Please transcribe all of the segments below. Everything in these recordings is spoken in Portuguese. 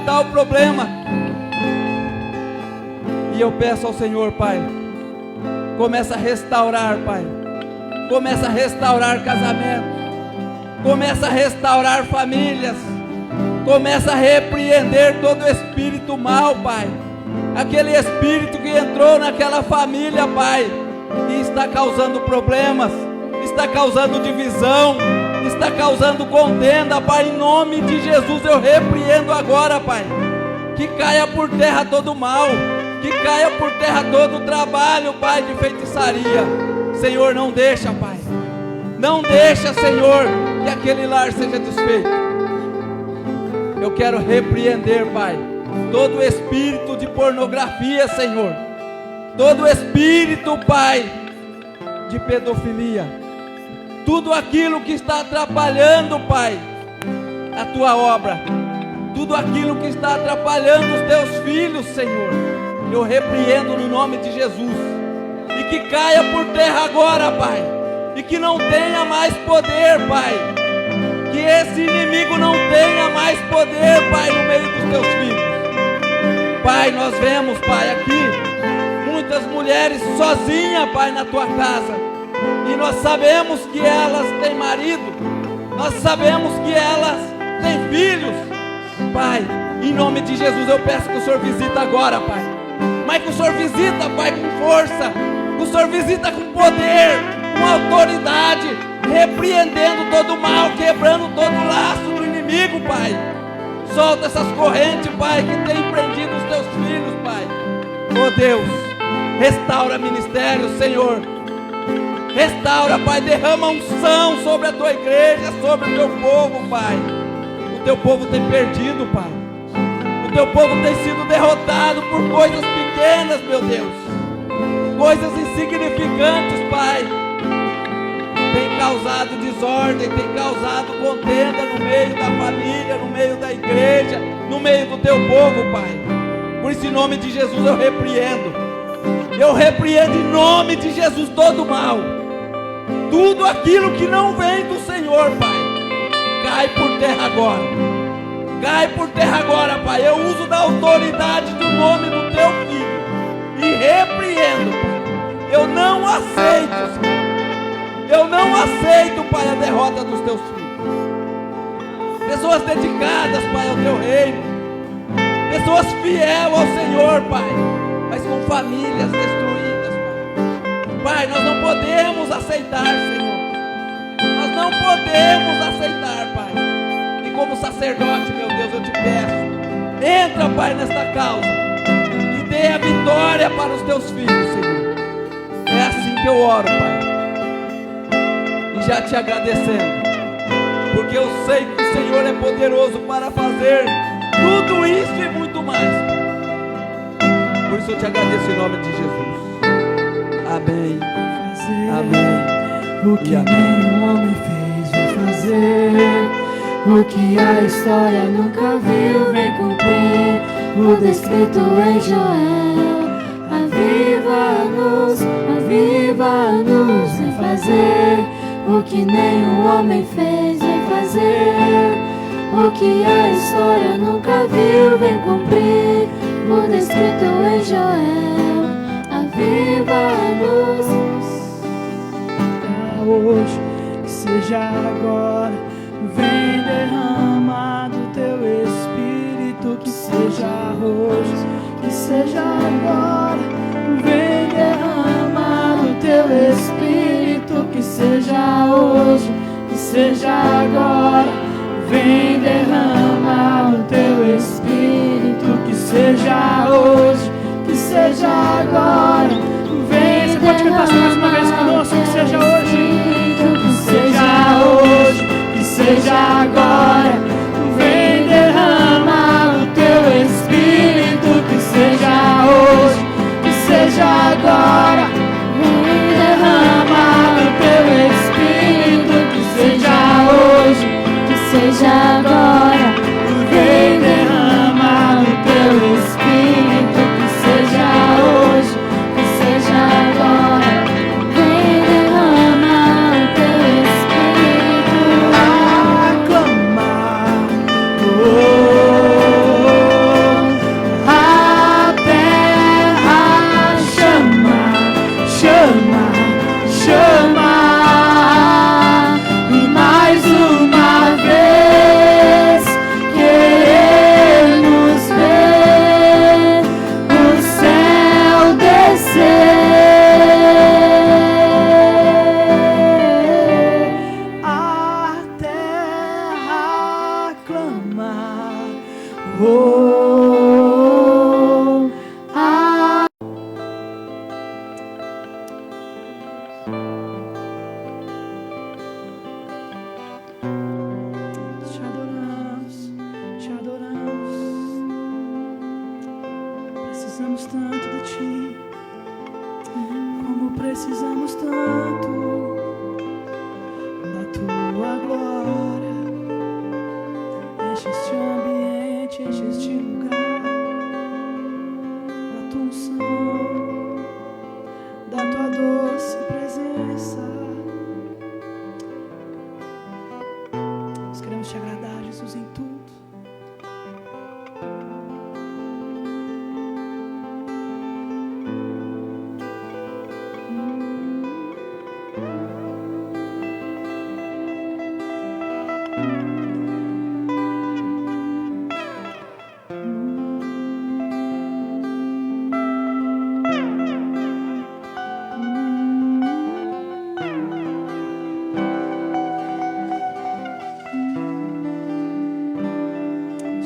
enfrentar o problema. E eu peço ao Senhor, Pai, começa a restaurar, Pai. Começa a restaurar casamento. Começa a restaurar famílias. Começa a repreender todo espírito mal, Pai. Aquele espírito que entrou naquela família, Pai, e está causando problemas, está causando divisão, está causando contenda, Pai. Em nome de Jesus eu repreendo agora, Pai. Que caia por terra todo mal, que caia por terra todo o trabalho, Pai, de feitiçaria. Senhor, não deixa, Pai. Não deixa, Senhor, que aquele lar seja desfeito. Eu quero repreender, Pai, todo espírito de pornografia, Senhor. Todo espírito, Pai, de pedofilia. Tudo aquilo que está atrapalhando, Pai, a Tua obra. Tudo aquilo que está atrapalhando os Teus filhos, Senhor. Eu repreendo no nome de Jesus. E que caia por terra agora, Pai. E que não tenha mais poder, Pai. Que esse inimigo não tenha mais poder, Pai, no meio dos Teus filhos. Pai, nós vemos, Pai, aqui muitas mulheres sozinhas, Pai, na Tua casa. E nós sabemos que elas têm marido. Nós sabemos que elas têm filhos. Pai, em nome de Jesus eu peço que o Senhor visita agora, Pai. Mas que o Senhor visita, Pai, com força. Que o Senhor visita com poder, com autoridade, repreendendo todo o mal, quebrando todo o laço do inimigo, Pai. Solta essas correntes, Pai, que tem prendido os Teus filhos, Pai. Oh Deus, restaura ministério, Senhor. Restaura, Pai, derrama unção sobre a Tua igreja, sobre o Teu povo, Pai. O Teu povo tem perdido, Pai. O Teu povo tem sido derrotado por coisas pequenas, meu Deus. Coisas insignificantes, Pai. Tem causado desordem, tem causado contenda no meio da família, no meio da igreja, no meio do Teu povo, Pai. Por isso, em nome de Jesus, eu repreendo. Eu repreendo em nome de Jesus todo o mal. Tudo aquilo que não vem do Senhor, Pai, cai por terra agora. Cai por terra agora, Pai. Eu uso da autoridade do nome do Teu Filho e repreendo, Pai. Eu não aceito, Senhor. Eu não aceito, Pai, a derrota dos Teus filhos. Pessoas dedicadas, Pai, ao Teu reino. Pessoas fiéis ao Senhor, Pai, mas com famílias destruídas, Pai. Pai, nós não podemos aceitar, Senhor. Nós não podemos aceitar, Pai. E como sacerdote, meu Deus, eu te peço, entra, Pai, nesta causa e dê a vitória para os Teus filhos, Senhor. É assim que eu oro, Pai. E já te agradecendo, porque eu sei que o Senhor é poderoso para fazer tudo isso e muito mais. Por isso eu te agradeço em nome de Jesus. Amém. Amém. O que nenhum homem fez, vai fazer. O que a história nunca viu, vem cumprir. O descrito em Joel. Aviva-nos, vem fazer. O que nenhum homem fez, vem fazer. O que a história nunca viu, vem cumprir. O descrito em Joel. Aviva-nos. Hoje, que seja agora, vem derramar do Teu Espírito. Que seja hoje, que seja agora, vem derramar do Teu Espírito. Que seja hoje, que seja agora, vem derramar o Teu Espírito. Que seja hoje, que seja agora, vem. Você pode cantar mais uma vez conosco? Que seja hoje, que seja hoje, que seja agora, vem derramar o Teu Espírito. Que seja hoje, que seja agora, vem derramar o Teu Espírito. Que seja hoje, Que seja agora, Oh, ah. Te adoramos, te adoramos. Precisamos tanto de ti, como precisamos tanto da tua glória. Enche este ambiente, enche este lugar da tua unção, da tua doce presença. Nós queremos te agradar, Jesus, em tudo.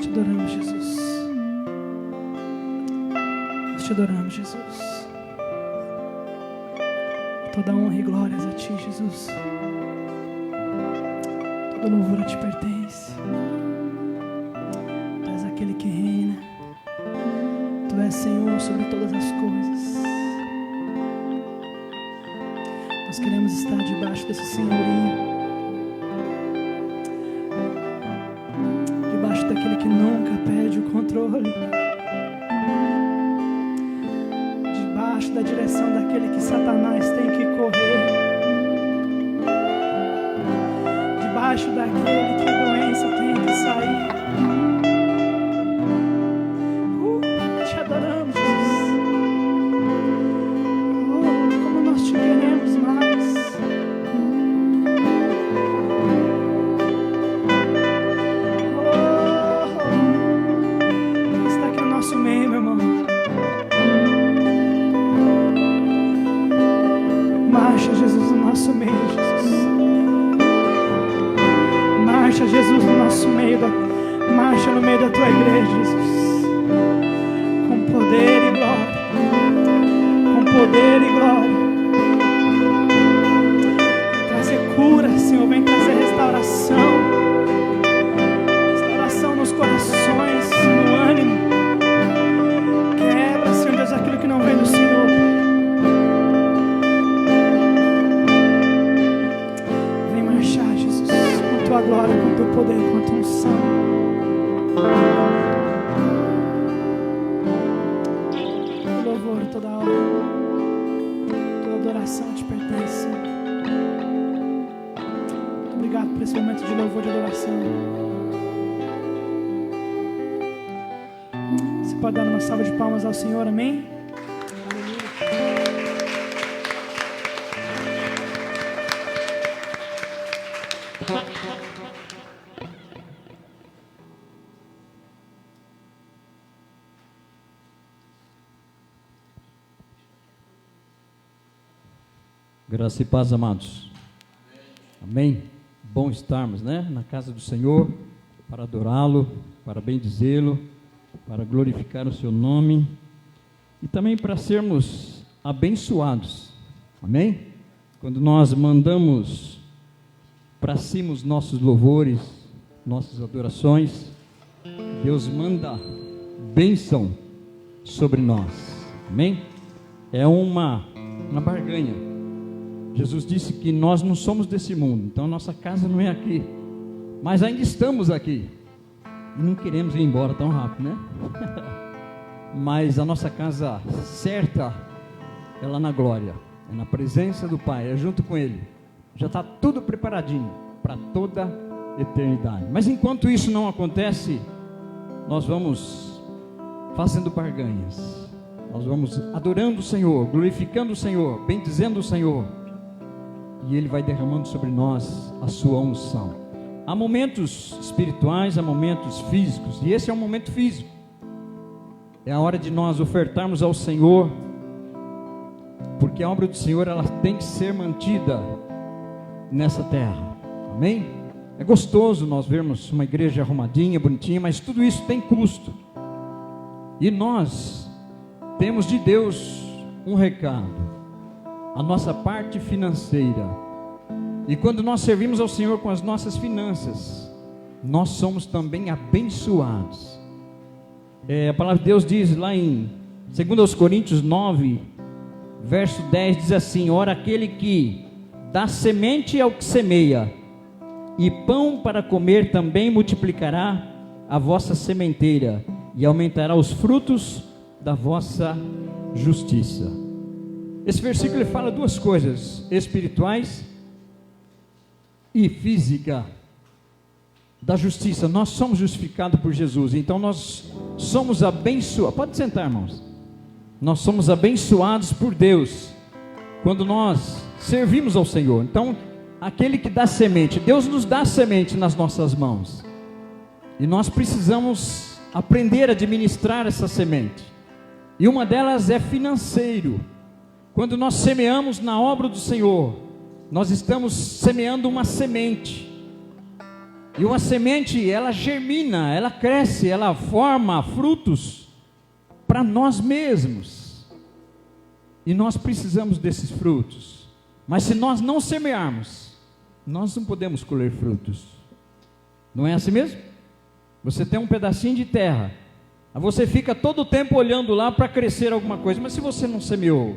Te adoramos, Jesus. Nós te adoramos, Jesus. Toda honra e glórias a ti, Jesus. Todo louvor a ti pertence. Tu és aquele que reina. Tu és Senhor sobre todas as coisas. Nós queremos estar debaixo desse senhorio, debaixo daquele que nunca perde o controle, debaixo da direção daquele que Satanás tem que correr, debaixo daquele que a doença tem que sair. Te adoramos, Jesus. Como nós te queremos mais. Está aqui no nosso meio, meu irmão. Marcha, Jesus, no nosso meio, Jesus. Marcha, Jesus, no nosso meio. Marcha no meio da tua igreja, Jesus. Com poder e glória. Com poder e glória. Vem trazer cura, Senhor. Vem trazer restauração. Restauração nos corações, no ânimo. Quebra, Senhor Deus, aquilo que não vem do Senhor. Vem marchar, Jesus, com tua glória, com teu poder, com tua unção. Todo louvor, toda honra, toda adoração te pertence. Muito obrigado por esse momento de louvor, de adoração. Você pode dar uma salva de palmas ao Senhor, amém? Graça e paz, amados. Amém? Bom estarmos, né, na casa do Senhor, para adorá-lo, para bendizê-lo, para glorificar o seu nome e também para sermos abençoados. Amém? Quando nós mandamos para cima os nossos louvores, nossas adorações, Deus manda bênção sobre nós. Amém? É uma barganha. Jesus disse que nós não somos desse mundo, então nossa casa não é aqui, mas ainda estamos aqui e não queremos ir embora tão rápido, né? Mas a nossa casa certa é lá na glória, é na presença do Pai, é junto com Ele, já está tudo preparadinho para toda a eternidade. Mas enquanto isso não acontece, nós vamos fazendo barganhas, nós vamos adorando o Senhor, glorificando o Senhor, bendizendo o Senhor, e Ele vai derramando sobre nós a sua unção. Há momentos espirituais, há momentos físicos, e esse é um momento físico. É a hora de nós ofertarmos ao Senhor, porque a obra do Senhor, ela tem que ser mantida nessa terra. Amém? É gostoso nós vermos uma igreja arrumadinha, bonitinha, mas tudo isso tem custo. E nós temos de Deus um recado, a nossa parte financeira. E quando nós servimos ao Senhor com as nossas finanças, nós somos também abençoados. A palavra de Deus diz lá em 2 Coríntios 9, verso 10, diz assim: ora, aquele que dá semente ao que semeia, e pão para comer também multiplicará a vossa sementeira, e aumentará os frutos da vossa justiça. Esse versículo ele fala duas coisas, espirituais e física. Da justiça, nós somos justificados por Jesus, então nós somos abençoados. Pode sentar, irmãos. Nós somos abençoados por Deus quando nós servimos ao Senhor. Então, aquele que dá semente, Deus nos dá semente nas nossas mãos, e nós precisamos aprender a administrar essa semente, e uma delas é financeiro. Quando nós semeamos na obra do Senhor, nós estamos semeando uma semente, e uma semente, ela germina, ela cresce, ela forma frutos para nós mesmos, e nós precisamos desses frutos. Mas se nós não semearmos, nós não podemos colher frutos. Não é assim mesmo? Você tem um pedacinho de terra, aí você fica todo o tempo olhando lá para crescer alguma coisa, mas se você não semeou,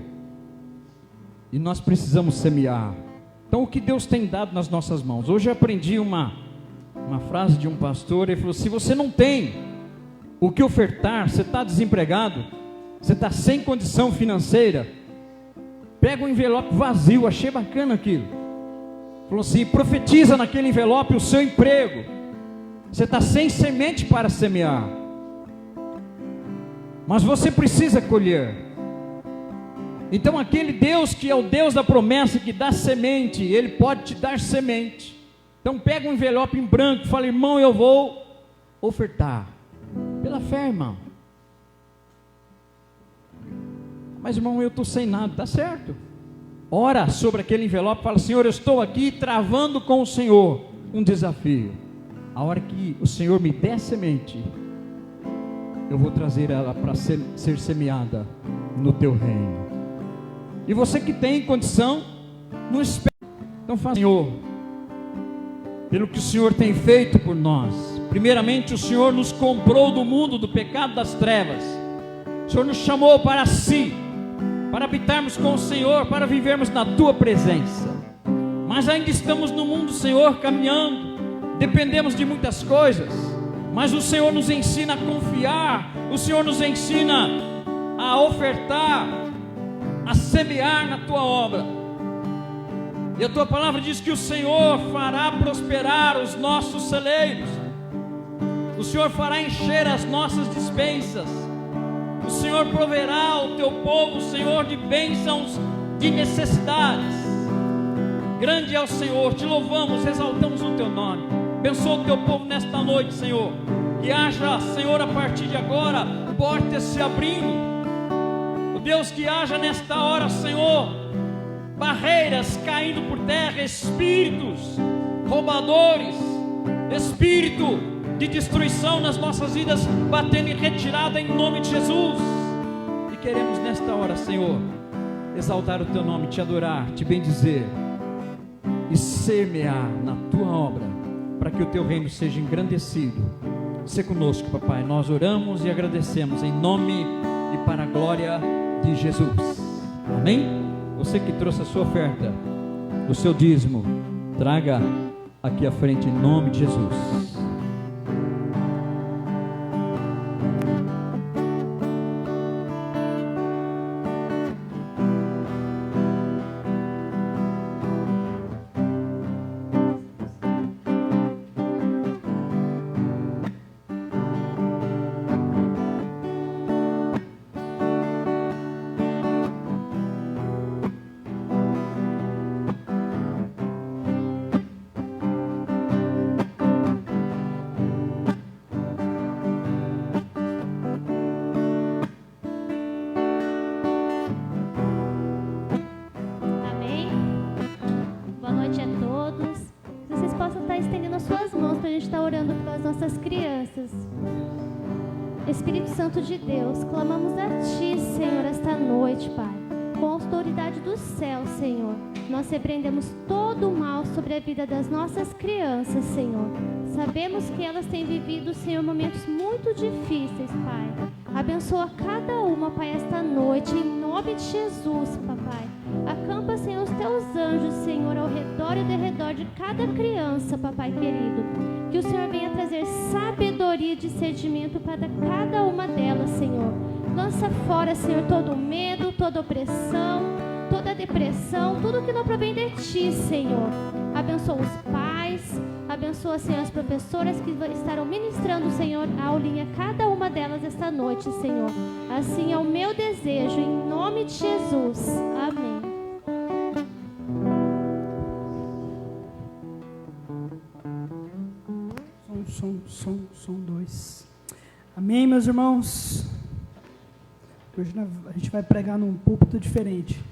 e nós precisamos semear. Então o que Deus tem dado nas nossas mãos? Hoje eu aprendi uma frase de um pastor. Ele falou: se você não tem o que ofertar, você está desempregado, você está sem condição financeira, pega um envelope vazio. Achei bacana aquilo. Falou assim: profetiza naquele envelope o seu emprego. Você está sem semente para semear, mas você precisa colher. Então aquele Deus que é o Deus da promessa, que dá semente, Ele pode te dar semente. Então pega um envelope em branco e fala: irmão, eu vou ofertar pela fé, irmão. Mas irmão, eu estou sem nada. Tá certo, ora sobre aquele envelope, fala: Senhor, eu estou aqui travando com o Senhor um desafio. A hora que o Senhor me der semente, eu vou trazer ela para ser semeada no teu reino. E você que tem condição, não espere. Então fala: Senhor, pelo que o Senhor tem feito por nós. Primeiramente, o Senhor nos comprou do mundo, do pecado, das trevas. O Senhor nos chamou para si, para habitarmos com o Senhor, para vivermos na tua presença. Mas ainda estamos no mundo, Senhor, caminhando, dependemos de muitas coisas, mas o Senhor nos ensina a confiar, o Senhor nos ensina a ofertar, a semear na tua obra. E a tua palavra diz que o Senhor fará prosperar os nossos celeiros, o Senhor fará encher as nossas despensas, o Senhor proverá ao teu povo, Senhor, de bênçãos, de necessidades. Grande é o Senhor, te louvamos, exaltamos o teu nome. Abençoa o teu povo nesta noite, Senhor. Que haja, Senhor, a partir de agora, portas se abrindo. O Deus, que haja nesta hora, Senhor, barreiras caindo por terra, espíritos roubadores, espírito de destruição nas nossas vidas, batendo em retirada em nome de Jesus. E queremos nesta hora, Senhor, exaltar o teu nome, te adorar, te bendizer e semear na tua obra, para que o teu reino seja engrandecido. Se conosco, papai, nós oramos e agradecemos em nome e para a glória de Jesus. Amém? Você que trouxe a sua oferta, o seu dízimo, traga aqui à frente em nome de Jesus. Espírito Santo de Deus, clamamos a Ti, Senhor, esta noite, Pai. Com a autoridade do céu, Senhor, nós repreendemos todo o mal sobre a vida das nossas crianças, Senhor. Sabemos que elas têm vivido, Senhor, momentos muito difíceis, Pai. Abençoa cada uma, Pai, esta noite, em nome de Jesus, Papai. Acampa, Senhor, os Teus anjos, Senhor, ao redor e derredor de cada criança, Papai querido. Que o Senhor venha trazer sabedoria e discernimento para cada uma delas, Senhor. Lança fora, Senhor, todo medo, toda opressão, toda depressão, tudo que não provém de Ti, Senhor. Abençoa os pais, abençoa, Senhor, as professoras que estarão ministrando, Senhor, a aulinha, cada uma delas esta noite, Senhor. Assim é o meu desejo, em nome de Jesus. Amém. Som 2. Amém, meus irmãos? Hoje a gente vai pregar num púlpito diferente.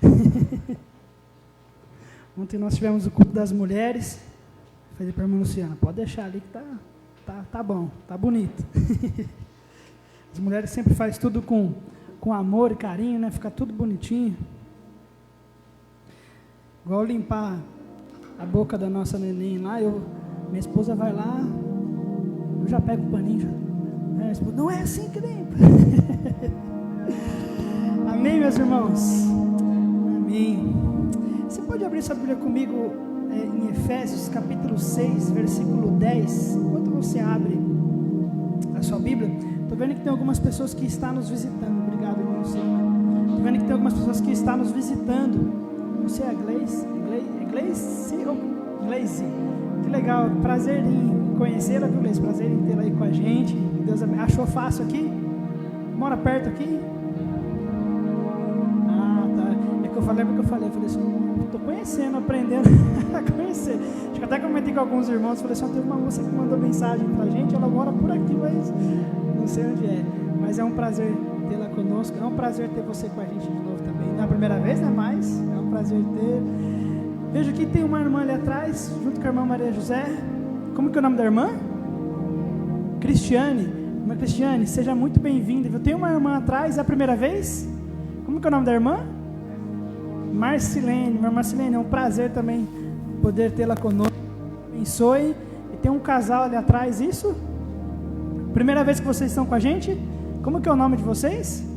Ontem nós tivemos o culto das mulheres. Falei para a irmã Luciana, pode deixar ali que tá bom, tá bonito. As mulheres sempre fazem tudo com amor e carinho, né? Fica tudo bonitinho. Igual limpar a boca da nossa neném lá, minha esposa vai lá, eu já pego o paninho, não é assim que limpa. Amém, meus irmãos? Amém. Você pode abrir sua Bíblia comigo em Efésios capítulo 6, versículo 10. Enquanto você abre a sua Bíblia, estou vendo que tem algumas pessoas que estão nos visitando. Obrigado, irmão. Estou vendo que tem algumas pessoas que estão nos visitando. Você é Gleice? Gleice? Que legal, prazer em conhecê-la, viu, Gleice? Prazer em tê-la aí com a gente. Deus achou fácil aqui? Mora perto aqui? Ah, tá. É que eu falei assim, estou conhecendo, aprendendo a conhecer. Acho que até comentei com alguns irmãos, falei assim, teve uma moça que mandou mensagem pra gente, ela mora por aqui, mas não sei onde é. Mas é um prazer tê-la conosco, é um prazer ter você com a gente de novo também. Não é a primeira vez, né? Mas é um prazer ter. Vejo que tem uma irmã ali atrás, junto com a irmã Maria José. Como que é o nome da irmã? Cristiane. Irmã Cristiane, seja muito bem-vinda. Tem uma irmã atrás, é a primeira vez? Como que é o nome da irmã? Marcilene. Irmã Marcilene, é um prazer também poder tê-la conosco. Abençoe. E tem um casal ali atrás, isso? Primeira vez que vocês estão com a gente? Como que é o nome de vocês?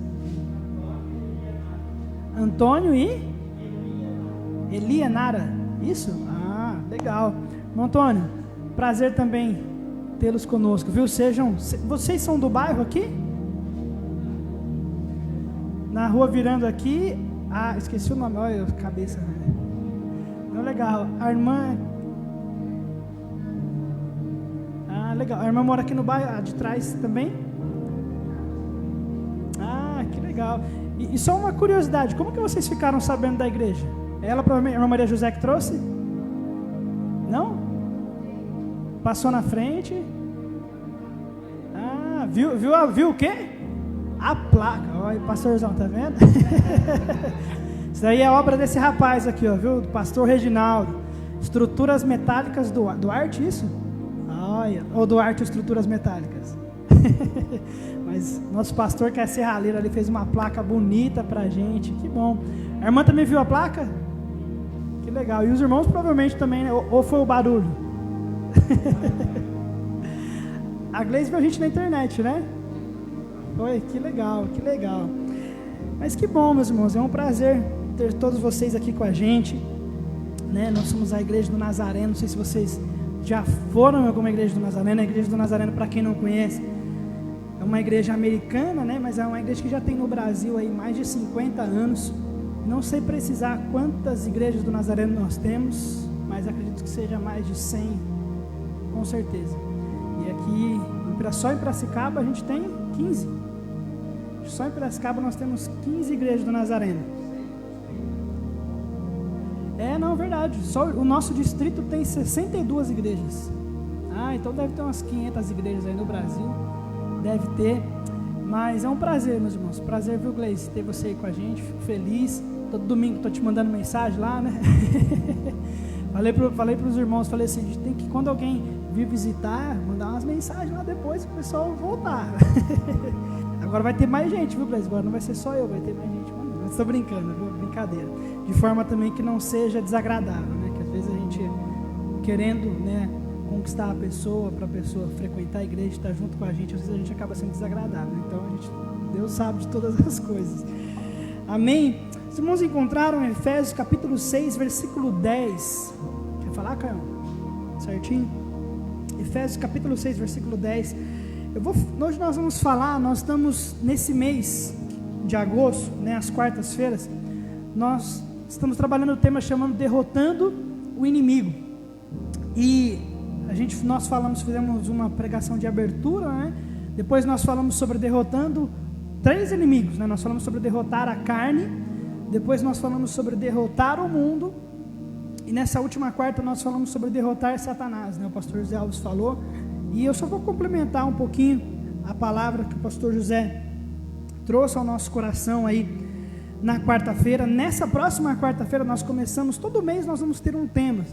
Antônio e Elianara. Isso? Ah, legal. Irmão Antônio, prazer também tê-los conosco, viu? Vocês são do bairro aqui? Na rua virando aqui. Ah, esqueci o nome, olha a cabeça. Não, legal. A irmã. Ah, legal. A irmã mora aqui no bairro de trás também? Ah, que legal. E só uma curiosidade, como que vocês ficaram sabendo da igreja? Ela, provavelmente, a irmã Maria José que trouxe? Não? Passou na frente? Ah, viu o quê? A placa. Olha, pastorzão, tá vendo? Isso daí é obra desse rapaz aqui, ó, viu? Do pastor Reginaldo. Estruturas metálicas do Duarte, isso? Olha, ou Duarte Estruturas Metálicas. Mas nosso pastor, que é serralheiro ali, fez uma placa bonita pra gente. Que bom. A irmã também viu a placa? Que legal. E os irmãos provavelmente também, né? Ou foi o barulho? A Gleice viu a gente na internet, né? Foi, que legal, que legal. Mas que bom, meus irmãos, é um prazer ter todos vocês aqui com a gente, né? Nós somos a Igreja do Nazareno. Não sei se vocês já foram em alguma Igreja do Nazareno. A Igreja do Nazareno, para quem não conhece, é uma igreja americana, né? Mas é uma igreja que já tem no Brasil aí mais de 50 anos. Não sei precisar quantas igrejas do Nazareno nós temos, mas acredito que seja mais de 100, com certeza. E aqui, só em Piracicaba, a gente tem 15. Só em Piracicaba nós temos 15 igrejas do Nazareno. Não, verdade. Só o nosso distrito tem 62 igrejas. Ah, então deve ter umas 500 igrejas aí no Brasil. Deve ter. Mas é um prazer, meus irmãos. Prazer, viu, Gleice, ter você aí com a gente. Fico feliz. Todo domingo estou te mandando mensagem lá, né? Falei para os irmãos, falei assim, a gente tem que, quando alguém vir visitar, mandar umas mensagens lá depois para o pessoal voltar. Agora vai ter mais gente, viu, Brasil? Agora não vai ser só eu, vai ter mais gente. Mas estou brincando, viu? Brincadeira. De forma também que não seja desagradável, né? Que às vezes a gente, querendo, né, conquistar a pessoa, para a pessoa frequentar a igreja, estar junto com a gente, às vezes a gente acaba sendo desagradável. Então, Deus sabe de todas as coisas. Amém? Os irmãos encontraram em Efésios capítulo 6, versículo 10. Quer falar, Caio? Certinho? Efésios capítulo 6, versículo 10. Hoje nós vamos falar, nós estamos nesse mês de agosto, né, às quartas-feiras, nós estamos trabalhando o tema chamando Derrotando o Inimigo. E nós fizemos uma pregação de abertura, né? Depois nós falamos sobre derrotando 3 inimigos, né? Nós falamos sobre derrotar a carne, depois nós falamos sobre derrotar o mundo, e nessa última quarta nós falamos sobre derrotar Satanás, né? O pastor José Alves falou, e eu só vou complementar um pouquinho a palavra que o pastor José trouxe ao nosso coração aí na quarta-feira. Nessa próxima quarta-feira nós começamos, todo mês nós vamos ter um tema,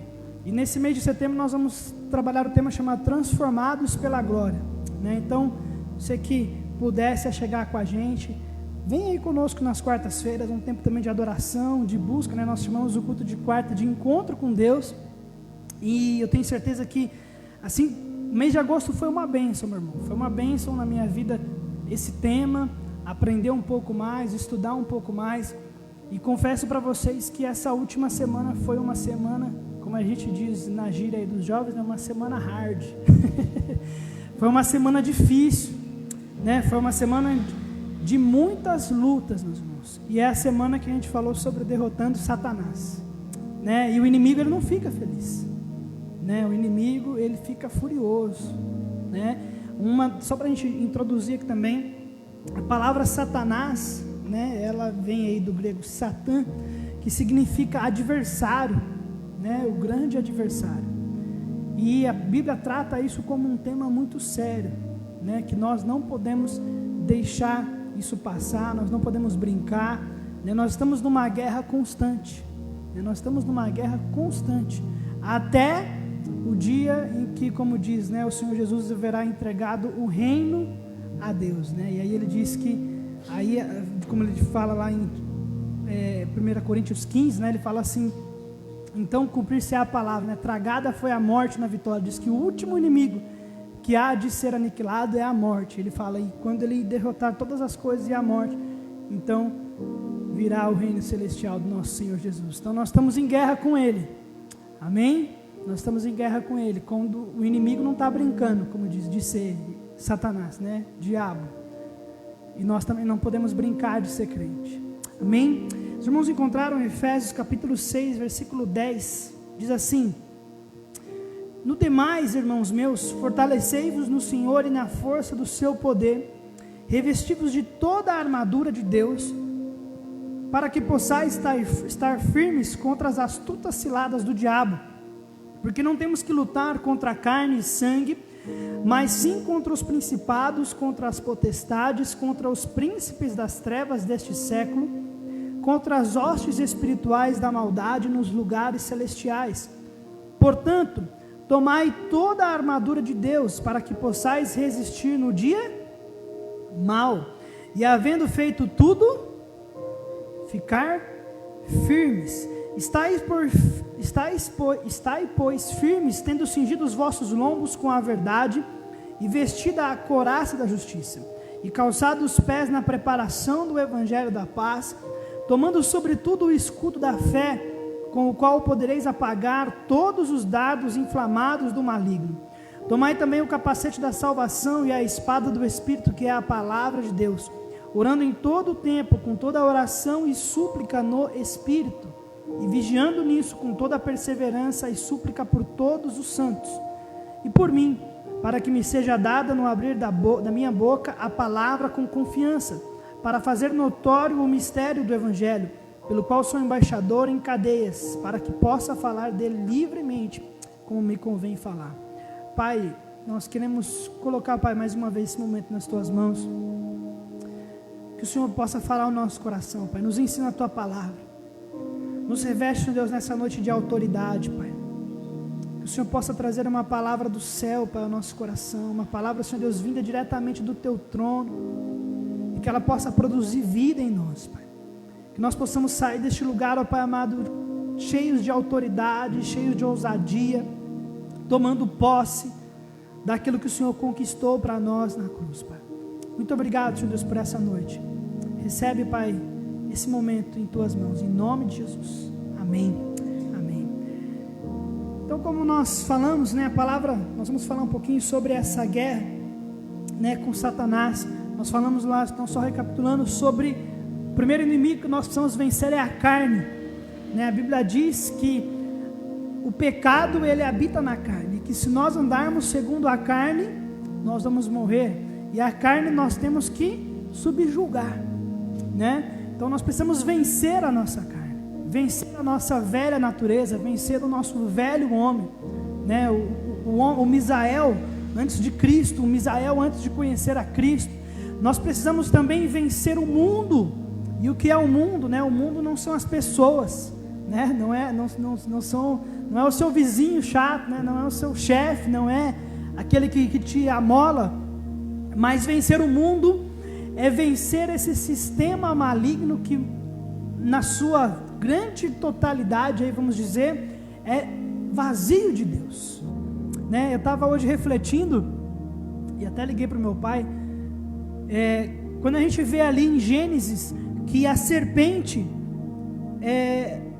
e nesse mês de setembro nós vamos trabalhar o tema chamado Transformados pela Glória, né? Então, você que pudesse chegar com a gente, vem aí conosco nas quartas-feiras, um tempo também de adoração, de busca, né? Nós chamamos o culto de quarta de encontro com Deus, e eu tenho certeza que, assim, o mês de agosto foi uma bênção, meu irmão, foi uma bênção na minha vida esse tema, aprender um pouco mais, estudar um pouco mais, e confesso para vocês que essa última semana foi uma semana, como a gente diz na gíria aí dos jovens, né? Uma semana hard, foi uma semana difícil, né? Foi uma semana de muitas lutas, meus irmãos, e é a semana que a gente falou sobre derrotando Satanás, né? E o inimigo, ele não fica feliz, né? O inimigo, ele fica furioso, né? Só para a gente introduzir aqui também, a palavra Satanás, né? Ela vem aí do grego Satã, que significa adversário, né? O grande adversário, e a Bíblia trata isso como um tema muito sério, né? Que nós não podemos deixar isso passar, nós não podemos brincar, né? Nós estamos numa guerra constante, né? Nós estamos numa guerra constante, até o dia em que, como diz, né, o Senhor Jesus haverá entregado o reino a Deus, né? E aí ele diz que, aí, como ele fala lá em 1 Coríntios 15, né, ele fala assim: então cumprir-se a palavra, né? Tragada foi a morte na vitória. Diz que o último inimigo que há de ser aniquilado é a morte. Ele fala aí, quando ele derrotar todas as coisas e a morte, então virá o reino celestial do nosso Senhor Jesus. Então nós estamos em guerra com ele, amém? Nós estamos em guerra com ele, quando o inimigo não está brincando, como diz, de ser Satanás, né? Diabo. E nós também não podemos brincar de ser crente, amém? Os irmãos encontraram em Efésios capítulo 6, versículo 10, diz assim: no demais, irmãos meus, fortalecei-vos no Senhor e na força do seu poder, revesti-vos de toda a armadura de Deus, para que possais estar firmes contra as astutas ciladas do diabo, porque não temos que lutar contra a carne e sangue, mas sim contra os principados, contra as potestades, contra os príncipes das trevas deste século, contra as hostes espirituais da maldade nos lugares celestiais. Portanto, tomai toda a armadura de Deus, para que possais resistir no dia mau, e havendo feito tudo, ficar firmes. Estai, pois, firmes, tendo cingido os vossos lombos com a verdade, e vestida a couraça da justiça, e calçado os pés na preparação do evangelho da paz, tomando sobretudo o escudo da fé, com o qual podereis apagar todos os dardos inflamados do maligno. Tomai também o capacete da salvação e a espada do Espírito, que é a palavra de Deus, orando em todo o tempo, com toda a oração e súplica no Espírito, e vigiando nisso com toda a perseverança e súplica por todos os santos, e por mim, para que me seja dada no abrir da minha boca a palavra com confiança, para fazer notório o mistério do Evangelho, pelo qual sou embaixador em cadeias, para que possa falar dele livremente, como me convém falar. Pai, nós queremos colocar, Pai, mais uma vez esse momento nas Tuas mãos, que o Senhor possa falar ao nosso coração, Pai, nos ensina a Tua palavra, nos reveste, Deus, nessa noite de autoridade, Pai, que o Senhor possa trazer uma palavra do céu, Pai, ao nosso coração, uma palavra, Senhor Deus, vinda diretamente do Teu trono, que ela possa produzir vida em nós, Pai. Que nós possamos sair deste lugar, ó Pai amado, cheios de autoridade, cheios de ousadia, tomando posse daquilo que o Senhor conquistou para nós na cruz, Pai. Muito obrigado, Senhor Deus, por essa noite. Recebe, Pai, esse momento em Tuas mãos, em nome de Jesus. Amém. Amém. Então, como nós falamos, né, a palavra, nós vamos falar um pouquinho sobre essa guerra, né, com Satanás. Nós falamos lá, então só recapitulando, sobre o primeiro inimigo que nós precisamos vencer é a carne, né? A Bíblia diz que o pecado, ele habita na carne, que se nós andarmos segundo a carne, nós vamos morrer, e a carne nós temos que subjugar, né? Então nós precisamos vencer a nossa carne, vencer a nossa velha natureza, vencer o nosso velho homem, né? O Misael antes de Cristo, o Misael antes de conhecer a Cristo. Nós precisamos também vencer o mundo. E o que é o mundo, né? O mundo não são as pessoas, né? Não é o seu vizinho chato, né? Não é o seu chefe, não é aquele que te amola. Mas vencer o mundo é vencer esse sistema maligno que, na sua grande totalidade, aí vamos dizer, é vazio de Deus, né? Eu estava hoje refletindo, e até liguei para o meu pai, quando a gente vê ali em Gênesis, que a serpente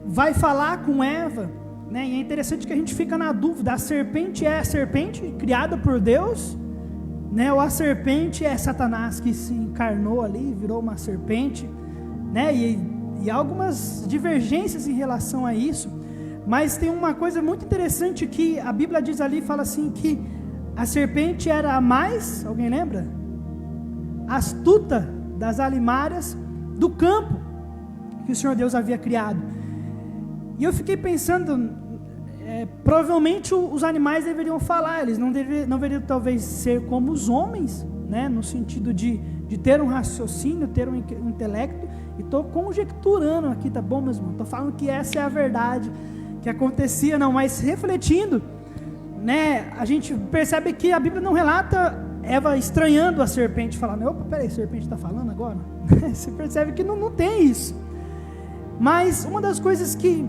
vai falar com Eva, né? E é interessante que a gente fica na dúvida, a serpente é a serpente criada por Deus, né? Ou a serpente é Satanás que se encarnou ali, virou uma serpente, né? E há algumas divergências em relação a isso, mas tem uma coisa muito interessante que a Bíblia diz ali, fala assim, que a serpente era a mais, alguém lembra? Astuta das alimárias do campo que o Senhor Deus havia criado. E eu fiquei pensando, provavelmente os animais deveriam falar, eles não deveriam talvez ser como os homens, né? No sentido de ter um raciocínio, ter um intelecto. E estou conjecturando aqui, tá bom, meus irmãos? Estou falando que essa é a verdade que acontecia, não, mas refletindo, né? A gente percebe que a Bíblia não relata Eva estranhando a serpente, falando, opa, peraí, a serpente está falando agora? Você percebe que não tem isso. Mas uma das coisas que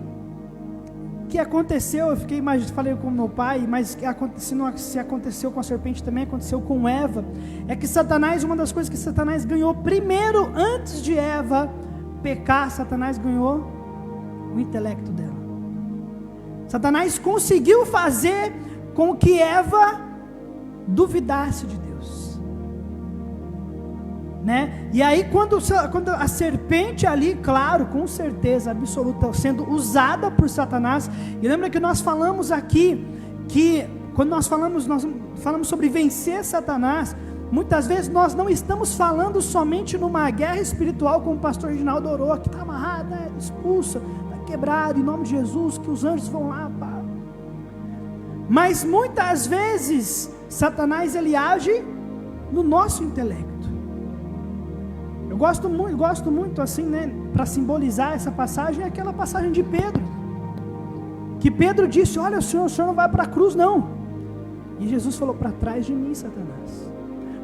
aconteceu, falei com meu pai, mas se aconteceu com a serpente, também aconteceu com Eva, é que Satanás, uma das coisas que Satanás ganhou primeiro, antes de Eva pecar, Satanás ganhou o intelecto dela. Satanás conseguiu fazer com que Eva duvidasse de Deus, né? E aí quando a serpente ali, claro, com certeza absoluta, sendo usada por Satanás, e lembra que nós falamos aqui, que quando nós falamos sobre vencer Satanás, muitas vezes nós não estamos falando somente numa guerra espiritual, como o pastor Reginaldo orou, que está amarrado, né? Expulsa, está quebrado, em nome de Jesus, que os anjos vão lá, pá. Mas muitas vezes Satanás, ele age no nosso intelecto. Eu gosto muito assim, né, para simbolizar essa passagem, é aquela passagem de Pedro, que Pedro disse, olha, o senhor não vai para a cruz não, e Jesus falou, para trás de mim, Satanás,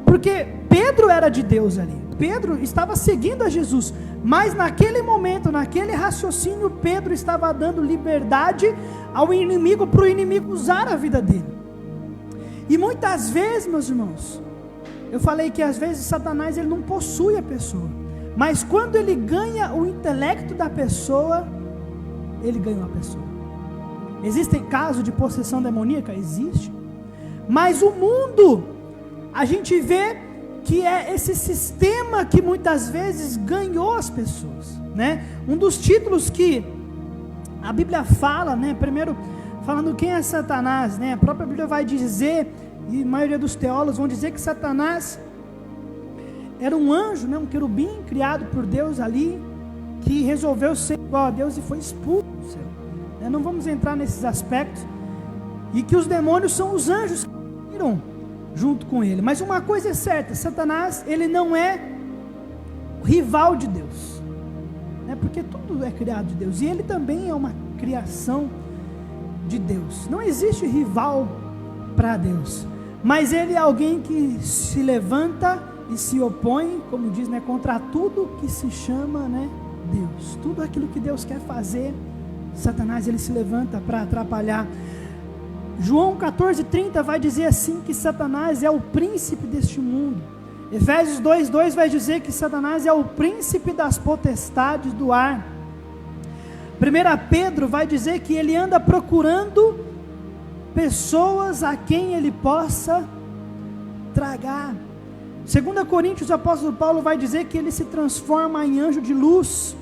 porque Pedro era de Deus ali, Pedro estava seguindo a Jesus, mas naquele momento, naquele raciocínio, Pedro estava dando liberdade ao inimigo, para o inimigo usar a vida dele. E muitas vezes, meus irmãos, eu falei que às vezes Satanás, ele não possui a pessoa, mas quando ele ganha o intelecto da pessoa, ele ganhou a pessoa. Existem casos de possessão demoníaca? Existe. Mas o mundo, a gente vê que é esse sistema que muitas vezes ganhou as pessoas, né? Um dos títulos que a Bíblia fala, né? Primeiro, falando quem é Satanás, né? A própria Bíblia vai dizer, e a maioria dos teólogos vão dizer que Satanás era um anjo, né? Um querubim criado por Deus ali, que resolveu ser igual a Deus e foi expulso do céu, né? Não vamos entrar nesses aspectos, e que os demônios são os anjos que viram junto com ele. Mas uma coisa é certa, Satanás, ele não é o rival de Deus, né? Porque tudo é criado de Deus, e ele também é uma criação de Deus. Não existe rival para Deus, mas ele é alguém que se levanta e se opõe, como diz, né, contra tudo que se chama, né, Deus. Tudo aquilo que Deus quer fazer, Satanás ele se levanta para atrapalhar. João 14:30 vai dizer assim que Satanás é o príncipe deste mundo. Efésios 2:2 vai dizer que Satanás é o príncipe das potestades do ar. 1 Pedro vai dizer que ele anda procurando pessoas a quem ele possa tragar. 2 Coríntios, o apóstolo Paulo vai dizer que ele se transforma em anjo de luz.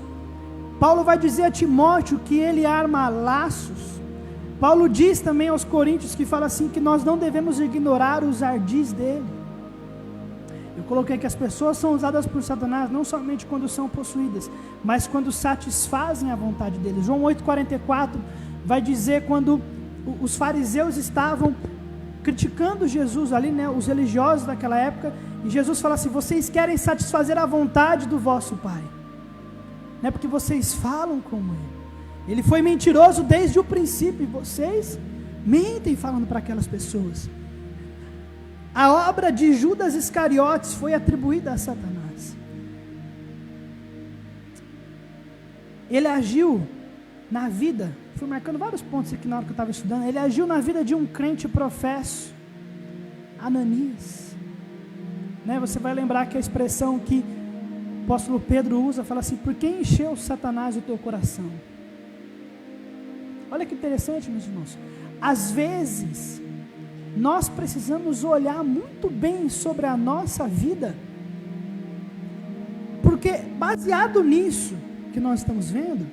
Paulo vai dizer a Timóteo que ele arma laços. Paulo diz também aos coríntios que fala assim, que nós não devemos ignorar os ardis dele. Eu coloquei que as pessoas são usadas por Satanás não somente quando são possuídas, mas quando satisfazem a vontade dele. João 8:44 vai dizer quando os fariseus estavam criticando Jesus ali, né, os religiosos daquela época, e Jesus fala assim, vocês querem satisfazer a vontade do vosso pai, não é porque vocês falam como ele. Ele foi mentiroso desde o princípio, e vocês mentem falando para aquelas pessoas. A obra de Judas Iscariotes foi atribuída a Satanás. Ele agiu na vida, fui marcando vários pontos aqui na hora que eu estava estudando, ele agiu na vida de um crente professo, Ananias, né? Você vai lembrar que a expressão que o apóstolo Pedro usa, fala assim, por que encheu Satanás o teu coração? Olha que interessante, meus irmãos, às vezes, nós precisamos olhar muito bem sobre a nossa vida, porque baseado nisso que nós estamos vendo,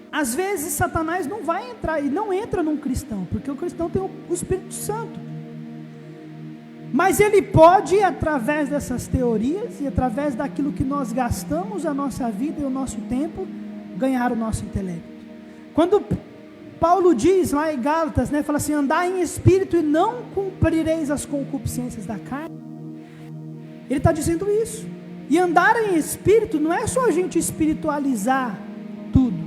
às vezes Satanás não vai entrar, e não entra num cristão, porque o cristão tem o Espírito Santo, mas ele pode, através dessas teorias, e através daquilo que nós gastamos a nossa vida e o nosso tempo, ganhar o nosso intelecto. Quando Paulo diz lá em Gálatas, né, fala assim, andar em espírito e não cumprireis as concupiscências da carne. Ele está dizendo isso. E andar em espírito não é só a gente espiritualizar tudo,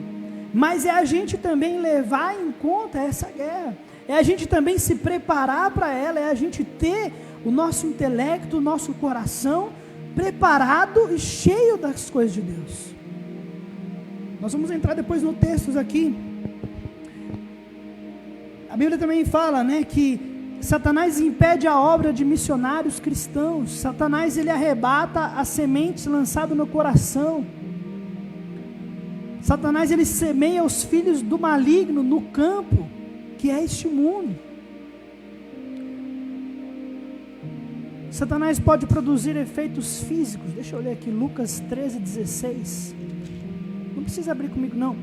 mas é a gente também levar em conta essa guerra, é a gente também se preparar para ela, é a gente ter o nosso intelecto, o nosso coração preparado e cheio das coisas de Deus. Nós vamos entrar depois no textos aqui. A Bíblia também fala, né, que Satanás impede a obra de missionários cristãos. Satanás ele arrebata as sementes lançadas no coração. Satanás ele semeia os filhos do maligno no campo, que é este mundo. Satanás pode produzir efeitos físicos. Deixa eu ler aqui, Lucas 13:16. Não precisa abrir comigo não,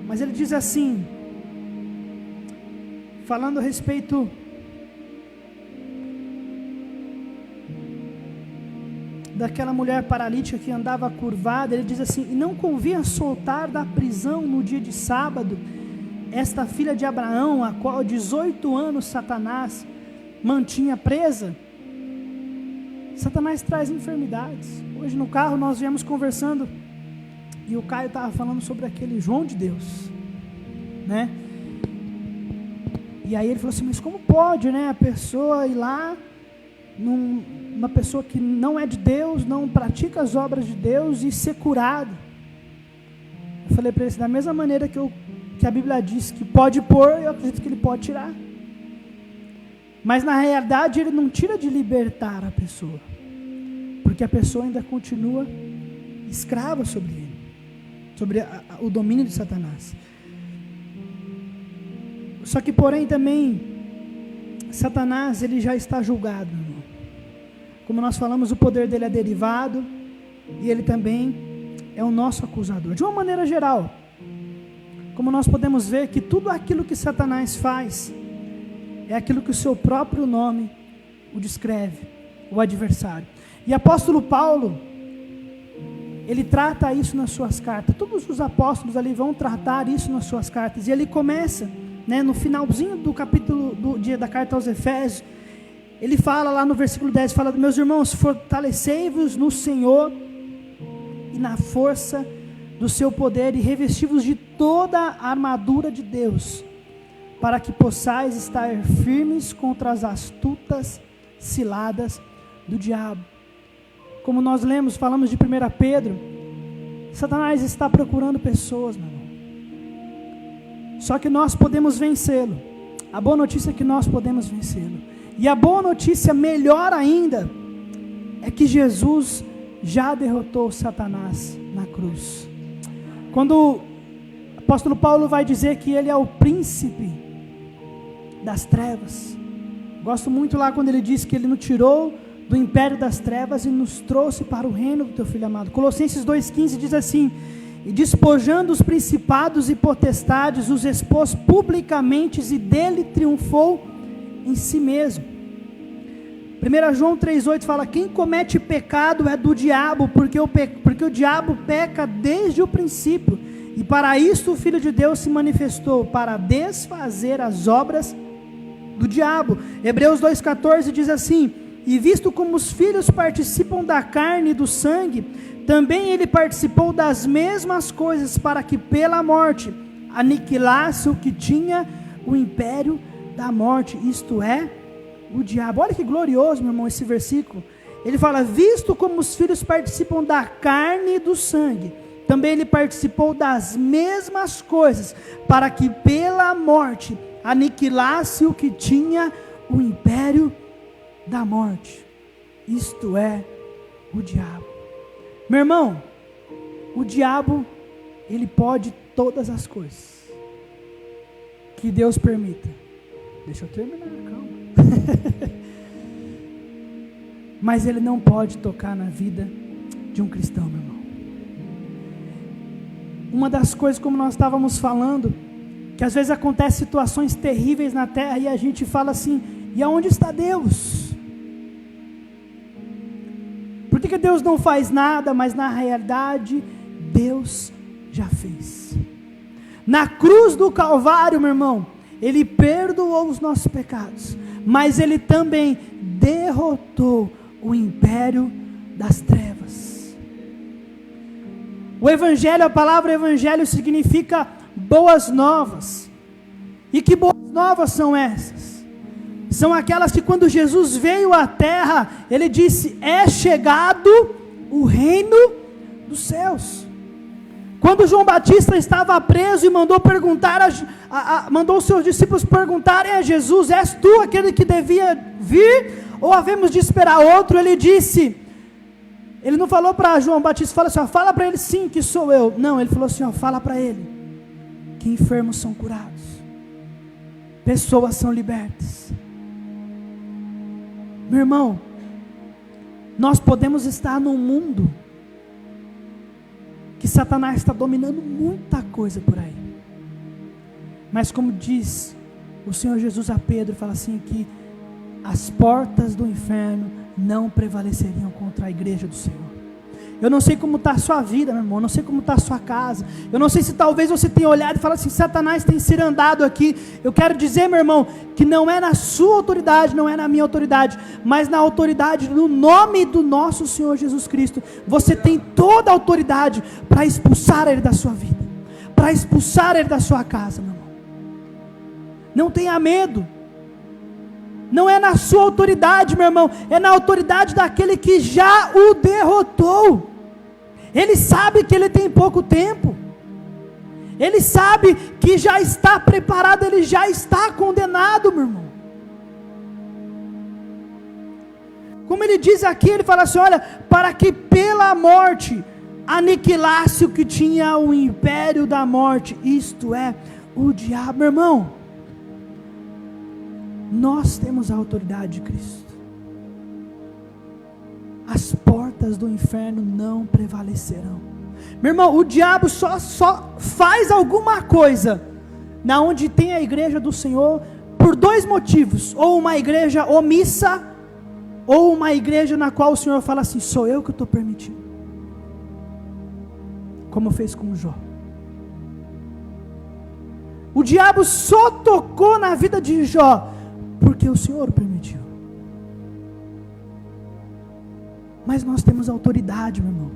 mas ele diz assim, falando a respeito daquela mulher paralítica que andava curvada, ele diz assim, e não convinha soltar da prisão no dia de sábado, esta filha de Abraão, a qual 18 anos Satanás mantinha presa. Satanás traz enfermidades. Hoje no carro nós viemos conversando, e o Caio estava falando sobre aquele João de Deus, né? E aí ele falou assim, mas como pode, né, a pessoa ir lá, uma pessoa que não é de Deus, não pratica as obras de Deus e ser curada? Eu falei para ele, da mesma maneira que a Bíblia diz que pode pôr, eu acredito que ele pode tirar. Mas na realidade ele não tira de libertar a pessoa, porque a pessoa ainda continua escrava sobre ele, sobre o domínio de Satanás. Só que porém também Satanás ele já está julgado, irmão. Como nós falamos, o poder dele é derivado, e ele também é o nosso acusador. De uma maneira geral, como nós podemos ver que tudo aquilo que Satanás faz é aquilo que o seu próprio nome o descreve, o adversário. E apóstolo Paulo, ele trata isso nas suas cartas. Todos os apóstolos ali vão tratar isso nas suas cartas. E ele começa, né, no finalzinho do capítulo da carta aos Efésios, ele fala lá no versículo 10, fala, meus irmãos, fortalecei-vos no Senhor e na força do seu poder, e revesti-vos de toda a armadura de Deus, para que possais estar firmes contra as astutas ciladas do diabo. como nós lemos, falamos de 1 Pedro, Satanás está procurando pessoas, meu irmão. Só que nós podemos vencê-lo. A boa notícia é que nós podemos vencê-lo. E a boa notícia, melhor ainda, é que Jesus já derrotou Satanás na cruz. Quando o apóstolo Paulo vai dizer que ele é o príncipe das trevas, gosto muito lá quando ele diz que ele nos tirou do império das trevas e nos trouxe para o reino do teu Filho amado. Colossenses 2,15 diz assim: e despojando os principados e potestades, os expôs publicamente e dele triunfou em si mesmo. 1 João 3,8 fala: quem comete pecado é do diabo, porque o diabo peca desde o princípio, e para isso o Filho de Deus se manifestou, para desfazer as obras do diabo. Hebreus 2,14 diz assim: e visto como os filhos participam da carne e do sangue, também ele participou das mesmas coisas, para que pela morte aniquilasse o que tinha o império da morte, isto é, o diabo. Olha que glorioso, meu irmão, esse versículo. Ele fala: visto como os filhos participam da carne e do sangue, também ele participou das mesmas coisas, para que pela morte aniquilasse o que tinha o império da morte, isto é, o diabo. Meu irmão, o diabo, ele pode todas as coisas que Deus permita. Deixa eu terminar, calma. Mas ele não pode tocar na vida de um cristão, meu irmão. Uma das coisas, como nós estávamos falando, que às vezes acontecem situações terríveis na terra e a gente fala assim: e aonde está Deus? Por que Deus não faz nada? Mas na realidade, Deus já fez. Na cruz do Calvário, meu irmão, Ele perdoou os nossos pecados, mas Ele também derrotou o império das trevas. O Evangelho, a palavra Evangelho significa boas novas. E que boas novas são essas? São aquelas que quando Jesus veio à terra, Ele disse: é chegado o reino dos céus. Quando João Batista estava preso e mandou mandou os seus discípulos perguntarem a Jesus: és tu aquele que devia vir, ou havemos de esperar outro? Ele disse, ele não falou para João Batista, fala assim, ó, fala para ele sim que sou eu. Não, ele falou assim, ó, fala para ele que enfermos são curados, pessoas são libertas. Meu irmão, nós podemos estar num mundo que Satanás está dominando muita coisa por aí, mas como diz o Senhor Jesus a Pedro, fala assim, que as portas do inferno não prevaleceriam contra a igreja do Senhor. Eu não sei como está a sua vida, meu irmão, eu não sei como está a sua casa, eu não sei se talvez você tenha olhado e falado assim, Satanás tem cirandado aqui. Eu quero dizer, meu irmão, que não é na sua autoridade, não é na minha autoridade, mas na autoridade, no nome do nosso Senhor Jesus Cristo, você tem toda a autoridade para expulsar ele da sua vida, para expulsar ele da sua casa, meu irmão. Não tenha medo. Não é na sua autoridade, meu irmão, é na autoridade daquele que já o derrotou. Ele sabe que ele tem pouco tempo, ele sabe que já está preparado, ele já está condenado, meu irmão. Como ele diz aqui, ele fala assim, olha, para que pela morte aniquilasse o que tinha o império da morte, isto é, o diabo. Meu irmão, nós temos a autoridade de Cristo. As portas do inferno não prevalecerão. Meu irmão, o diabo só faz alguma coisa na onde tem a igreja do Senhor por dois motivos: ou uma igreja omissa, ou uma igreja na qual o Senhor fala assim, sou eu que estou permitindo, como fez com Jó. O diabo só tocou na vida de Jó porque o Senhor permitiu. Mas nós temos autoridade, meu irmão.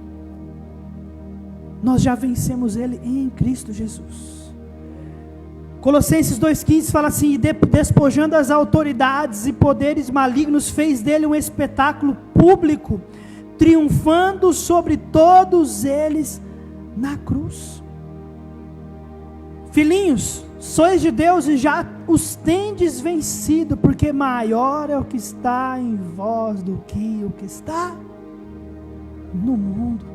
Nós já vencemos ele em Cristo Jesus. Colossenses 2,15 fala assim, despojando as autoridades e poderes malignos, fez dele um espetáculo público, triunfando sobre todos eles na cruz. Filhinhos, sois de Deus e já os tendes vencido, porque maior é o que está em vós do que o que está no mundo.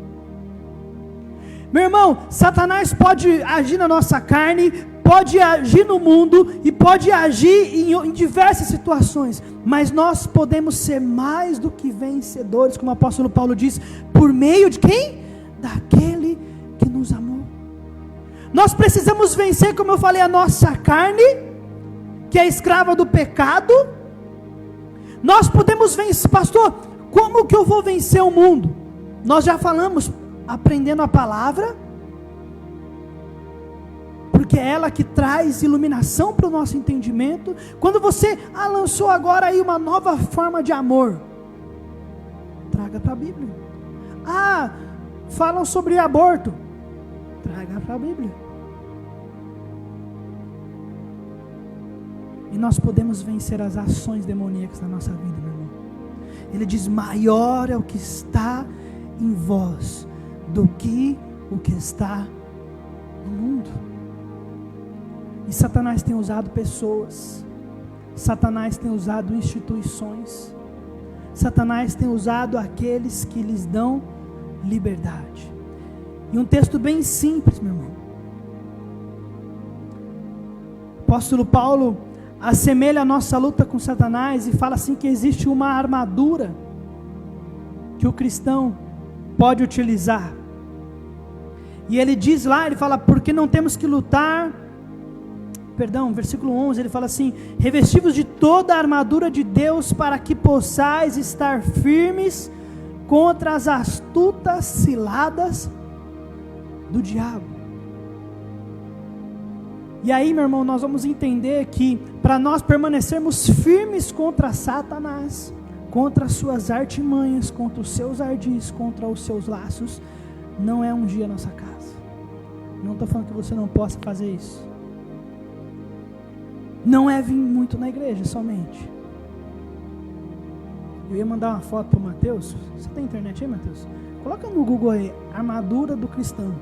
Meu irmão, Satanás pode agir na nossa carne, pode agir no mundo e pode agir em diversas situações, mas nós podemos ser mais do que vencedores, como o apóstolo Paulo diz, por meio de quem? Daquele que nos amou. Nós precisamos vencer, como eu falei, a nossa carne, que é escrava do pecado. Nós podemos vencer, pastor, como que eu vou vencer o mundo? Nós já falamos, aprendendo a palavra, porque é ela que traz iluminação para o nosso entendimento. Quando você lançou agora aí uma nova forma de amor, traga para a Bíblia. Falam sobre aborto, traga para a Bíblia. E nós podemos vencer as ações demoníacas na nossa vida, meu irmão. Ele diz, maior é o que está em vós do que o que está no mundo. E Satanás tem usado pessoas, Satanás tem usado instituições, Satanás tem usado aqueles que lhes dão liberdade. E um texto bem simples, meu irmão. O apóstolo Paulo assemelha a nossa luta com Satanás e fala assim que existe uma armadura que o cristão pode utilizar. E ele diz lá, ele fala, porque não temos que lutar, versículo 11, ele fala assim, revestivos de toda a armadura de Deus para que possais estar firmes contra as astutas ciladas do diabo. E aí, meu irmão, nós vamos entender que para nós permanecermos firmes contra Satanás, contra as suas artimanhas, contra os seus ardis, contra os seus laços, não é ungir a nossa casa. Não estou falando que você não possa fazer isso. Não é vir muito na igreja somente. Eu ia mandar uma foto para o Mateus. Você tem internet aí, Mateus? Coloca no Google aí, armadura do cristão.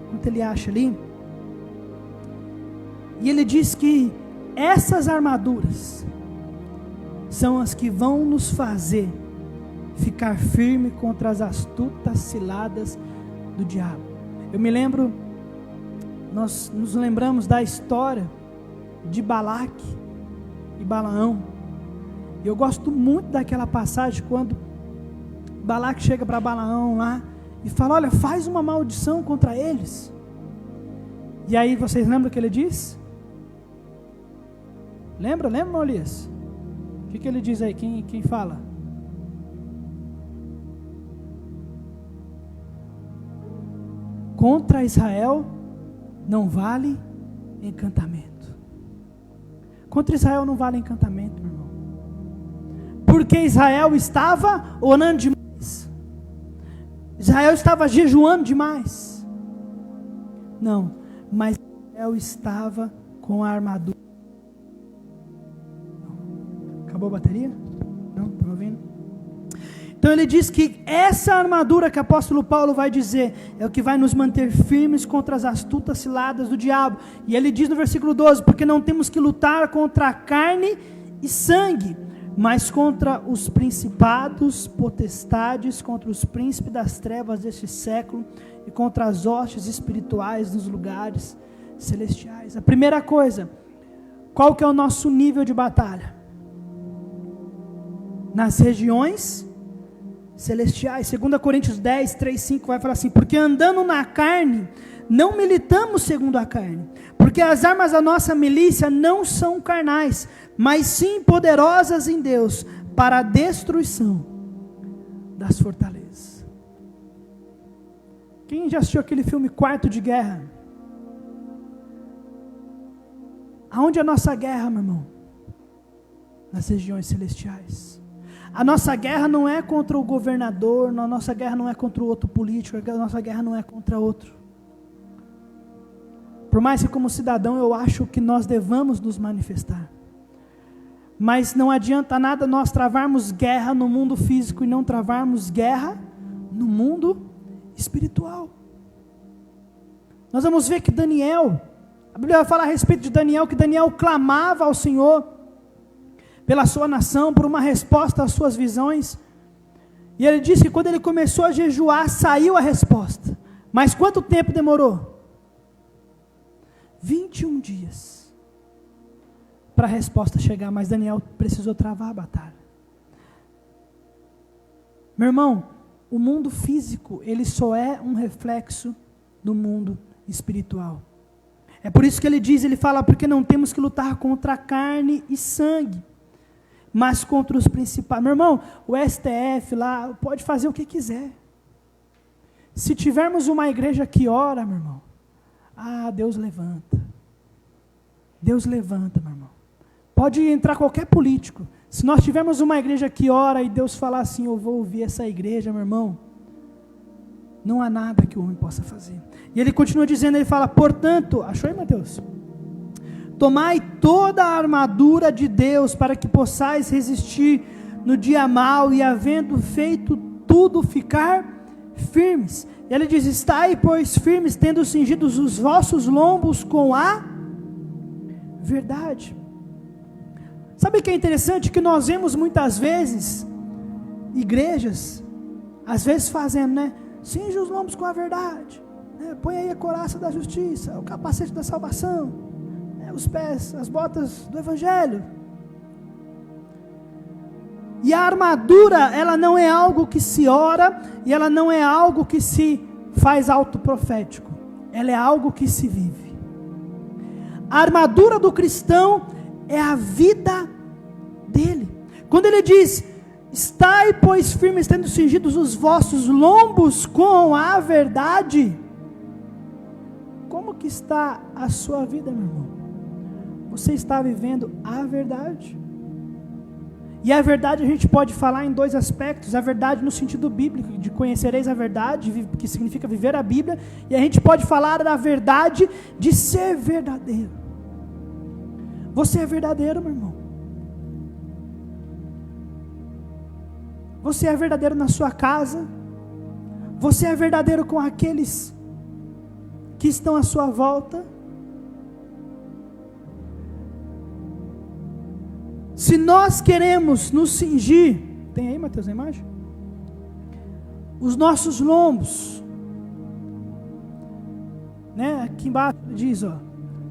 Enquanto ele acha ali. E ele diz que essas armaduras são as que vão nos fazer ficar firme contra as astutas ciladas do diabo. Eu me lembro, nós nos lembramos da história de Balaque e Balaão. E eu gosto muito daquela passagem quando Balaque chega para Balaão lá e fala, olha, faz uma maldição contra eles. E aí vocês lembram o que ele diz? Lembra, Maulias? O que ele diz aí? Quem fala? Contra Israel não vale encantamento. Contra Israel não vale encantamento, meu irmão. Porque Israel estava orando demais. Israel estava jejuando demais. Não, mas Israel estava com a armadura. Acabou a bateria? Não? Estão ouvindo? Então ele diz que essa armadura que o apóstolo Paulo vai dizer é o que vai nos manter firmes contra as astutas ciladas do diabo. E ele diz no versículo 12, porque não temos que lutar contra a carne e sangue, mas contra os principados, potestades, contra os príncipes das trevas deste século e contra as hostes espirituais nos lugares celestiais. A primeira coisa, qual que é o nosso nível de batalha? Nas regiões celestiais. 2 Coríntios 10, 3, 5 vai falar assim, porque andando na carne, não militamos segundo a carne, porque as armas da nossa milícia não são carnais, mas sim poderosas em Deus, para a destruição das fortalezas. Quem já assistiu aquele filme Quarto de Guerra? Aonde é a nossa guerra, meu irmão? Nas regiões celestiais. A nossa guerra não é contra o governador, a nossa guerra não é contra o outro político, a nossa guerra não é contra outro. Por mais que como cidadão eu acho que nós devamos nos manifestar. Mas não adianta nada nós travarmos guerra no mundo físico e não travarmos guerra no mundo espiritual. Nós vamos ver que Daniel, a Bíblia vai falar a respeito de Daniel, que Daniel clamava ao Senhor pela sua nação, por uma resposta às suas visões. E ele disse que quando ele começou a jejuar, saiu a resposta. Mas quanto tempo demorou? 21 dias para a resposta chegar, mas Daniel precisou travar a batalha. Meu irmão, o mundo físico, ele só é um reflexo do mundo espiritual. É por isso que ele fala, porque não temos que lutar contra a carne e sangue, mas contra os principais. Meu irmão, o STF lá pode fazer o que quiser. Se tivermos uma igreja que ora, meu irmão, Deus levanta. Deus levanta, meu irmão. Pode entrar qualquer político. Se nós tivermos uma igreja que ora e Deus falar assim, eu vou ouvir essa igreja, meu irmão, não há nada que o homem possa fazer. E ele continua dizendo, ele fala, portanto, achou aí, Mateus? Tomai toda a armadura de Deus para que possais resistir no dia mau e havendo feito tudo ficar firmes. E ele diz, estai pois firmes, tendo cingidos os vossos lombos com a verdade. Sabe o que é interessante? Que nós vemos muitas vezes, igrejas, às vezes fazendo, né? Cinge os lombos com a verdade, né? Põe aí a couraça da justiça, o capacete da salvação, né? Os pés, as botas do evangelho. E a armadura, ela não é algo que se ora, e ela não é algo que se faz autoprofético, ela é algo que se vive. A armadura do cristão é a vida dele. Quando ele diz, estai pois firmes, tendo cingidos os vossos lombos com a verdade. Como que está a sua vida, meu irmão? Você está vivendo a verdade? E a verdade a gente pode falar em dois aspectos. A verdade no sentido bíblico, de conhecereis a verdade, que significa viver a Bíblia. E a gente pode falar da verdade de ser verdadeiro. Você é verdadeiro, meu irmão? Você é verdadeiro na sua casa? Você é verdadeiro com aqueles que estão à sua volta? Se nós queremos nos cingir, tem aí, Mateus, a imagem? Os nossos lombos, né? Aqui embaixo diz,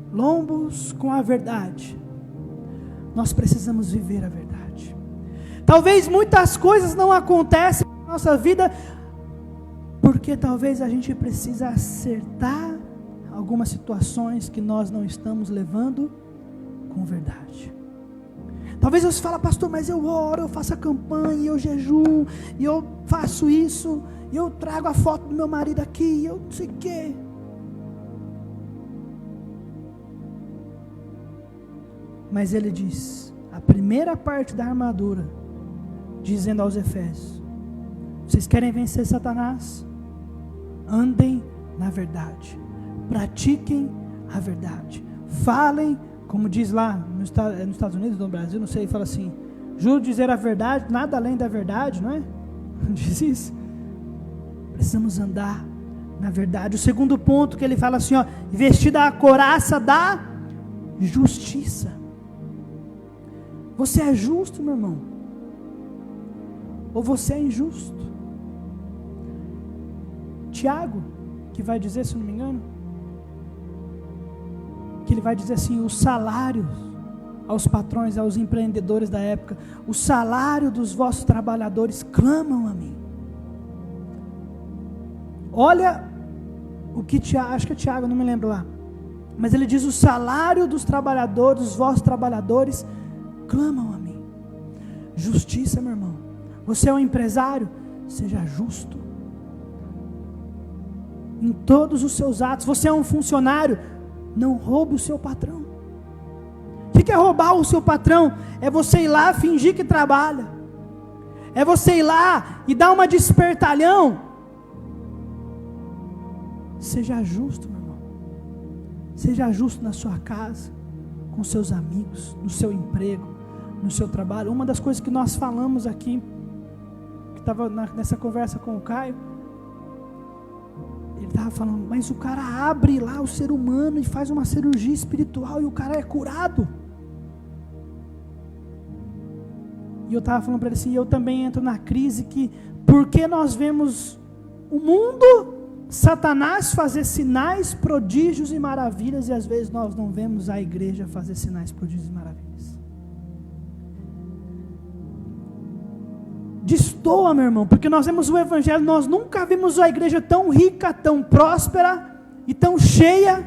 lombos com a verdade. Nós precisamos viver a verdade. Talvez muitas coisas não acontecem na nossa vida, porque talvez a gente precisa acertar algumas situações que nós não estamos levando com verdade. Talvez você fale, pastor, mas eu oro, eu faço a campanha, eu jejuo, e eu faço isso, e eu trago a foto do meu marido aqui, e eu não sei o quê. Mas ele diz, a primeira parte da armadura, dizendo aos Efésios, vocês querem vencer Satanás? Andem na verdade, pratiquem a verdade, falem, como diz lá nos Estados Unidos, no Brasil, não sei, fala assim, juro dizer a verdade, nada além da verdade, não é? Diz isso. Precisamos andar na verdade. O segundo ponto que ele fala assim, vestida a couraça da justiça. Você é justo, meu irmão? Ou você é injusto? Tiago, que vai dizer, se não me engano, que ele vai dizer assim, o salário aos patrões, aos empreendedores da época, o salário dos vossos trabalhadores clamam a mim. Olha o que Tiago, acho que é Tiago, não me lembro lá, mas ele diz, o salário dos trabalhadores, dos vossos trabalhadores clamam a mim. Justiça, meu irmão. Você é um empresário, seja justo em todos os seus atos. Você é um funcionário, não roube o seu patrão. O que é roubar o seu patrão? É você ir lá fingir que trabalha, é você ir lá e dar uma de espertalhão. Seja justo, meu irmão. Seja justo na sua casa, com seus amigos, no seu emprego, no seu trabalho. Uma das coisas que nós falamos aqui, que estava nessa conversa com o Caio, ele estava falando, mas o cara abre lá o ser humano e faz uma cirurgia espiritual e o cara é curado. E eu estava falando para ele assim, eu também entro na crise que, porque nós vemos o mundo, Satanás fazer sinais, prodígios e maravilhas, e às vezes nós não vemos a igreja fazer sinais, prodígios e maravilhas. Destoa, meu irmão, porque nós vemos o evangelho, nós nunca vimos a igreja tão rica, tão próspera e tão cheia,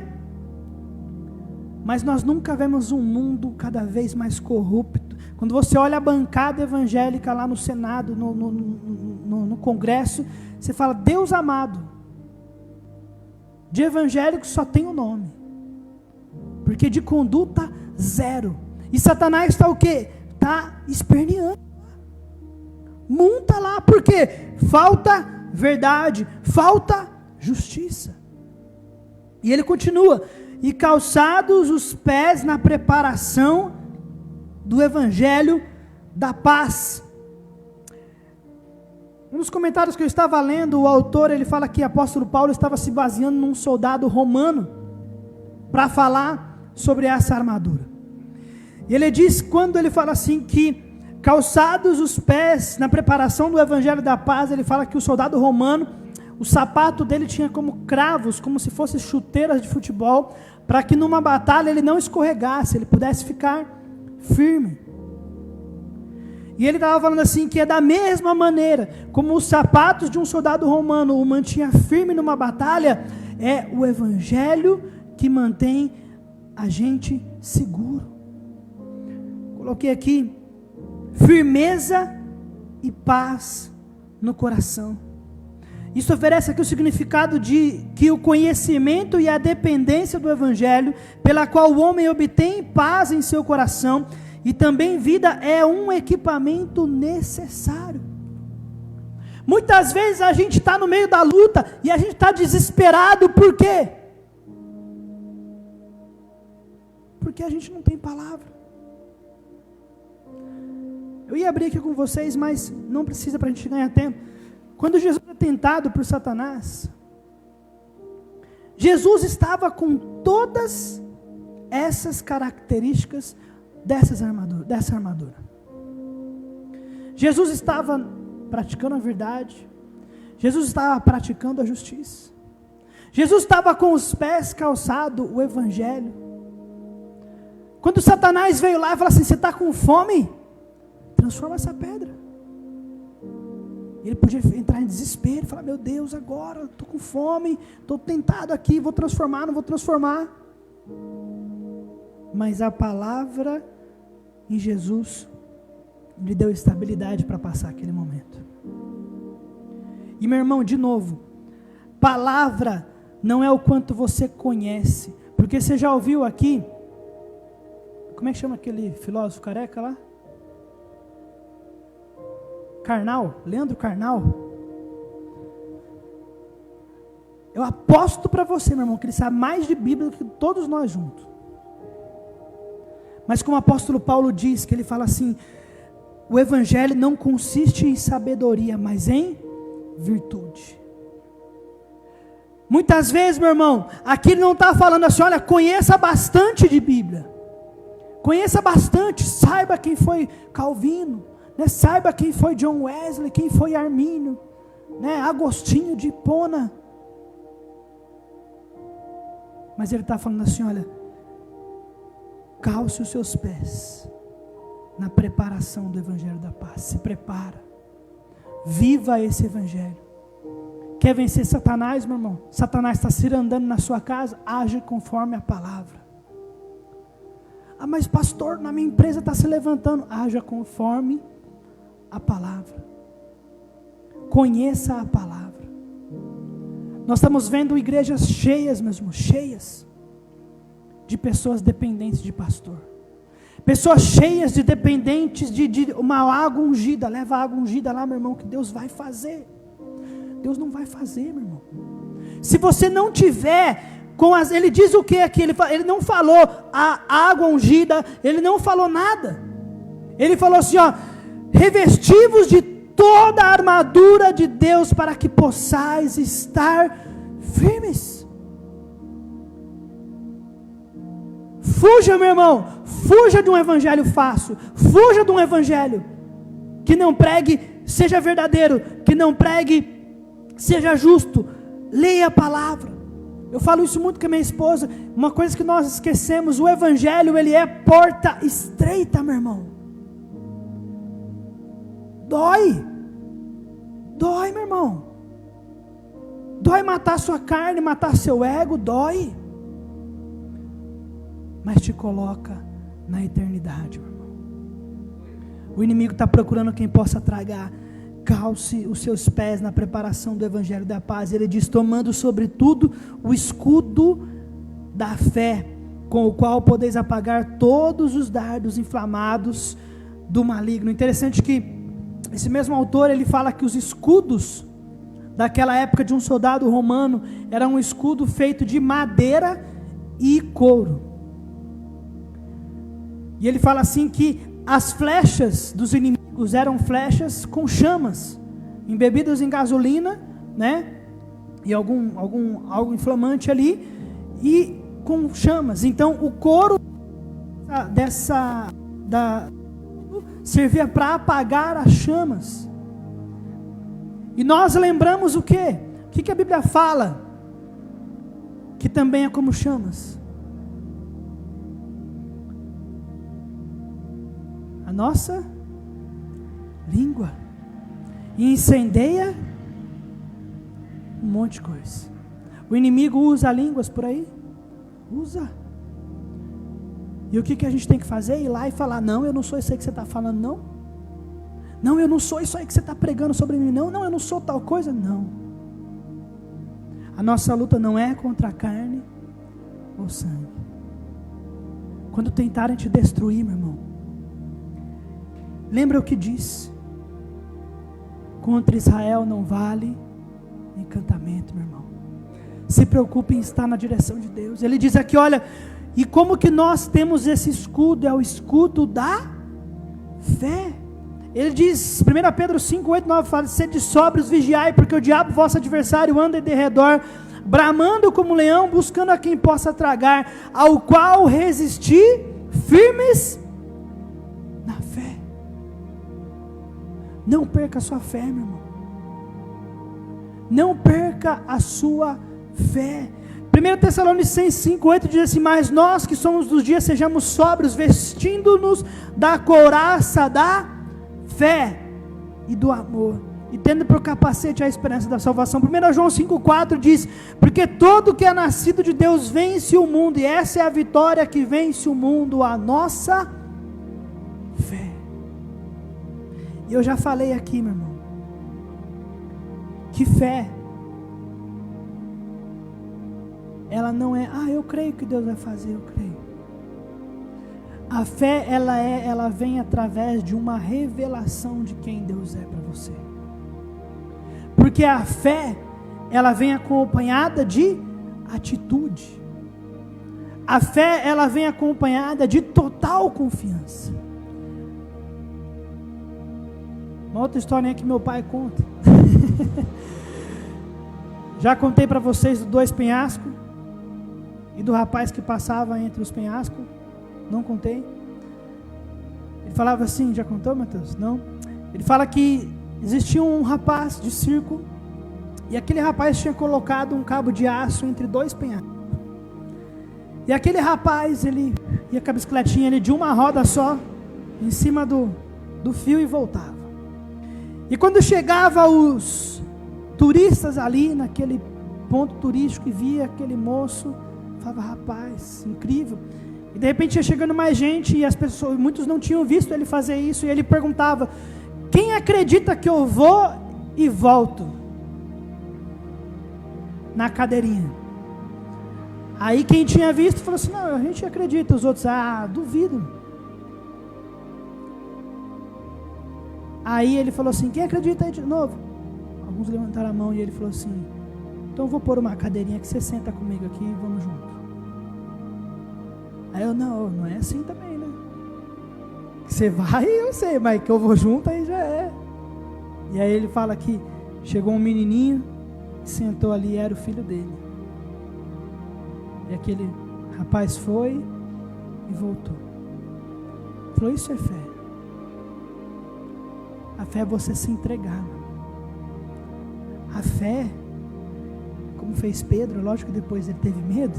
mas nós nunca vemos um mundo cada vez mais corrupto. Quando você olha a bancada evangélica lá no Senado, no Congresso, você fala, Deus amado, de evangélico só tem o nome, porque de conduta zero. E Satanás está o quê? Está esperneando. Monta lá, porque falta verdade, falta justiça. E ele continua, e calçados os pés na preparação do evangelho da paz. Um dos comentários que eu estava lendo, o autor, ele fala que o apóstolo Paulo estava se baseando num soldado romano para falar sobre essa armadura. E ele diz, quando ele fala assim, que calçados os pés na preparação do evangelho da paz, ele fala que o soldado romano, o sapato dele tinha como cravos, como se fossem chuteiras de futebol, para que numa batalha ele não escorregasse, ele pudesse ficar firme. E ele estava falando assim, que é da mesma maneira, como os sapatos de um soldado romano o mantinha firme numa batalha, é o evangelho que mantém a gente seguro. Coloquei aqui, firmeza e paz no coração. Isso oferece aqui o significado de que o conhecimento e a dependência do evangelho, pela qual o homem obtém paz em seu coração, e também vida, é um equipamento necessário. Muitas vezes a gente está no meio da luta e a gente está desesperado, por quê? Porque a gente não tem palavra. Eu ia abrir aqui com vocês, mas não precisa para a gente ganhar tempo. Quando Jesus é tentado por Satanás, Jesus estava com todas essas características dessa armadura. Jesus estava praticando a verdade, Jesus estava praticando a justiça, Jesus estava com os pés calçados, o evangelho. Quando Satanás veio lá e falou assim, você está com fome? Transforma essa pedra. Ele podia entrar em desespero e falar, meu Deus, agora estou com fome, estou tentado aqui, vou transformar, não vou transformar. Mas a palavra em Jesus lhe deu estabilidade para passar aquele momento. E meu irmão, de novo, palavra não é o quanto você conhece, porque você já ouviu aqui, como é que chama aquele filósofo careca lá? Carnal, Leandro Carnal. Eu aposto para você, meu irmão, que ele sabe mais de Bíblia do que todos nós juntos. Mas como o apóstolo Paulo diz, que ele fala assim, o evangelho não consiste em sabedoria, mas em virtude. Muitas vezes, meu irmão, aqui ele não está falando assim, olha, conheça bastante de Bíblia. Conheça bastante, saiba quem foi Calvino, né? Saiba quem foi John Wesley, quem foi Armínio, né? Agostinho de Hipona. Mas ele está falando assim, olha, calce os seus pés na preparação do evangelho da paz. Se prepara, viva esse evangelho. Quer vencer Satanás, meu irmão? Satanás está cirandando na sua casa, age conforme a palavra. Ah, mas pastor, na minha empresa está se levantando. Haja conforme a palavra. Conheça a palavra. Nós estamos vendo igrejas cheias, meus irmãos, cheias de pessoas dependentes de pastor. Pessoas cheias de dependentes de uma água ungida. Leva a água ungida lá, meu irmão, que Deus vai fazer. Deus não vai fazer, meu irmão. Se você não tiver ele diz o que aqui? Ele não falou a água ungida, ele não falou nada. Ele falou assim, ó, revesti-vos de toda a armadura de Deus para que possais estar firmes. Fuja, meu irmão, fuja de um evangelho fácil, fuja de um evangelho que não pregue, seja verdadeiro, que não pregue, seja justo. Leia a palavra. Eu falo isso muito com a minha esposa. Uma coisa que nós esquecemos, o evangelho, ele é porta estreita, meu irmão. Dói, meu irmão. Dói matar sua carne, matar seu ego, dói. Mas te coloca na eternidade, meu irmão. O inimigo está procurando quem possa tragar. Calce os seus pés na preparação do evangelho da paz. Ele diz, tomando sobretudo o escudo da fé, com o qual podeis apagar todos os dardos inflamados do maligno. Interessante que esse mesmo autor, ele fala que os escudos daquela época de um soldado romano era um escudo feito de madeira e couro. E ele fala assim que as flechas dos inimigos eram flechas com chamas, embebidas em gasolina, né? E algo inflamante ali, e com chamas. Então o couro servia para apagar as chamas. E nós lembramos o quê? O que a Bíblia fala? Que também é como chamas. A nossa língua. E incendeia um monte de coisa. O inimigo usa línguas por aí? Usa. E o que a gente tem que fazer? Ir lá e falar, não, eu não sou isso aí que você está falando, não. Não, eu não sou isso aí que você está pregando sobre mim, não. Não, eu não sou tal coisa, não. A nossa luta não é contra a carne ou sangue. Quando tentarem te destruir, meu irmão, lembra o que diz? Contra Israel não vale encantamento, meu irmão. Se preocupe em estar na direção de Deus. Ele diz aqui, olha, e como que nós temos esse escudo? É o escudo da fé. Ele diz, 1 Pedro 5, 8, 9, fala, sede sóbrios, vigiai, porque o diabo, vosso adversário, anda de redor, bramando como leão, buscando a quem possa tragar, ao qual resistir, firmes na fé. Não perca a sua fé, meu irmão. Não perca a sua fé. 1 Tessalonicenses 5, 8 diz assim, mas nós que somos dos dias, sejamos sóbrios, vestindo-nos da couraça da fé e do amor, e tendo por capacete a esperança da salvação. 1 João 5,4 diz, porque todo que é nascido de Deus vence o mundo, e essa é a vitória que vence o mundo, a nossa fé. E eu já falei aqui, meu irmão, que fé, ela não é, eu creio que Deus vai fazer, eu creio. A fé, ela vem através de uma revelação de quem Deus é para você. Porque a fé, ela vem acompanhada de atitude. A fé, ela vem acompanhada de total confiança. Uma outra historinha que meu pai conta. Já contei para vocês do 2 penhascos e do rapaz que passava entre os penhascos. Não contei. Ele falava assim, já contou, Mateus? Não. Ele fala que existia um rapaz de circo, e aquele rapaz tinha colocado um cabo de aço entre 2 penhascos. E aquele rapaz, ele ia com a bicicletinha ele de uma roda só, em cima do fio, e voltava. E quando chegava os turistas ali naquele ponto turístico e via aquele moço, falava, rapaz, incrível. E de repente ia chegando mais gente, e as pessoas, muitos não tinham visto ele fazer isso, e ele perguntava, quem acredita que eu vou e volto na cadeirinha? Aí quem tinha visto falou assim, não, a gente acredita. Os outros, duvido. Aí ele falou assim, quem acredita aí de novo? Alguns levantaram a mão, e ele falou assim, então eu vou pôr uma cadeirinha que você senta comigo aqui e vamos junto. Aí eu, não é assim também, né? Você vai, eu sei, mas que eu vou junto aí já é. E aí ele fala que chegou um menininho, sentou ali, era o filho dele. E aquele rapaz foi e voltou. Falou, isso é fé. A fé é você se entregar. A fé, como fez Pedro, lógico que depois ele teve medo,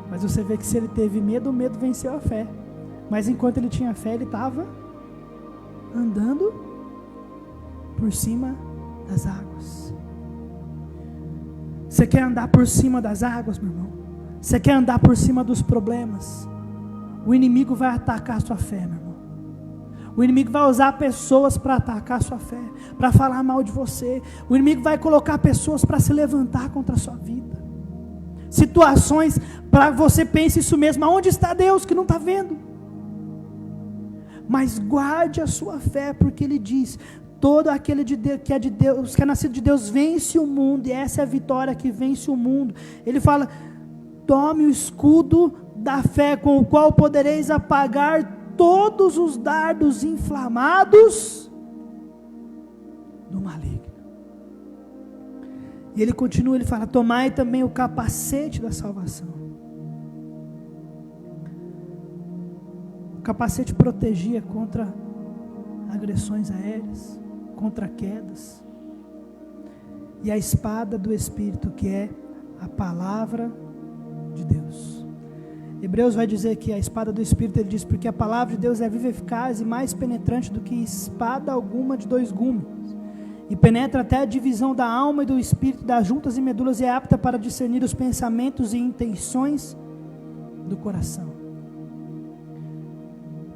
mas você vê que se ele teve medo, o medo venceu a fé. Mas enquanto ele tinha fé, ele estava andando por cima das águas. Você quer andar por cima das águas, meu irmão? Você quer andar por cima dos problemas? O inimigo vai atacar a sua fé, meu irmão. O inimigo vai usar pessoas para atacar a sua fé, para falar mal de você. O inimigo vai colocar pessoas para se levantar contra a sua vida. Situações para você pense isso mesmo. Aonde está Deus que não está vendo? Mas guarde a sua fé, porque ele diz: todo aquele que é de Deus, que é nascido de Deus, vence o mundo. E essa é a vitória que vence o mundo. Ele fala: tome o escudo da fé, com o qual podereis apagar todos os dardos inflamados do maligno. E ele continua, ele fala: tomai também o capacete da salvação. O capacete protegia contra agressões aéreas, contra quedas. E a espada do Espírito, que é a palavra de Deus. Hebreus vai dizer que a espada do Espírito, ele diz, porque a palavra de Deus é viva, eficaz e mais penetrante do que espada alguma de dois gumes, e penetra até a divisão da alma e do espírito, das juntas e medulas, e é apta para discernir os pensamentos e intenções do coração.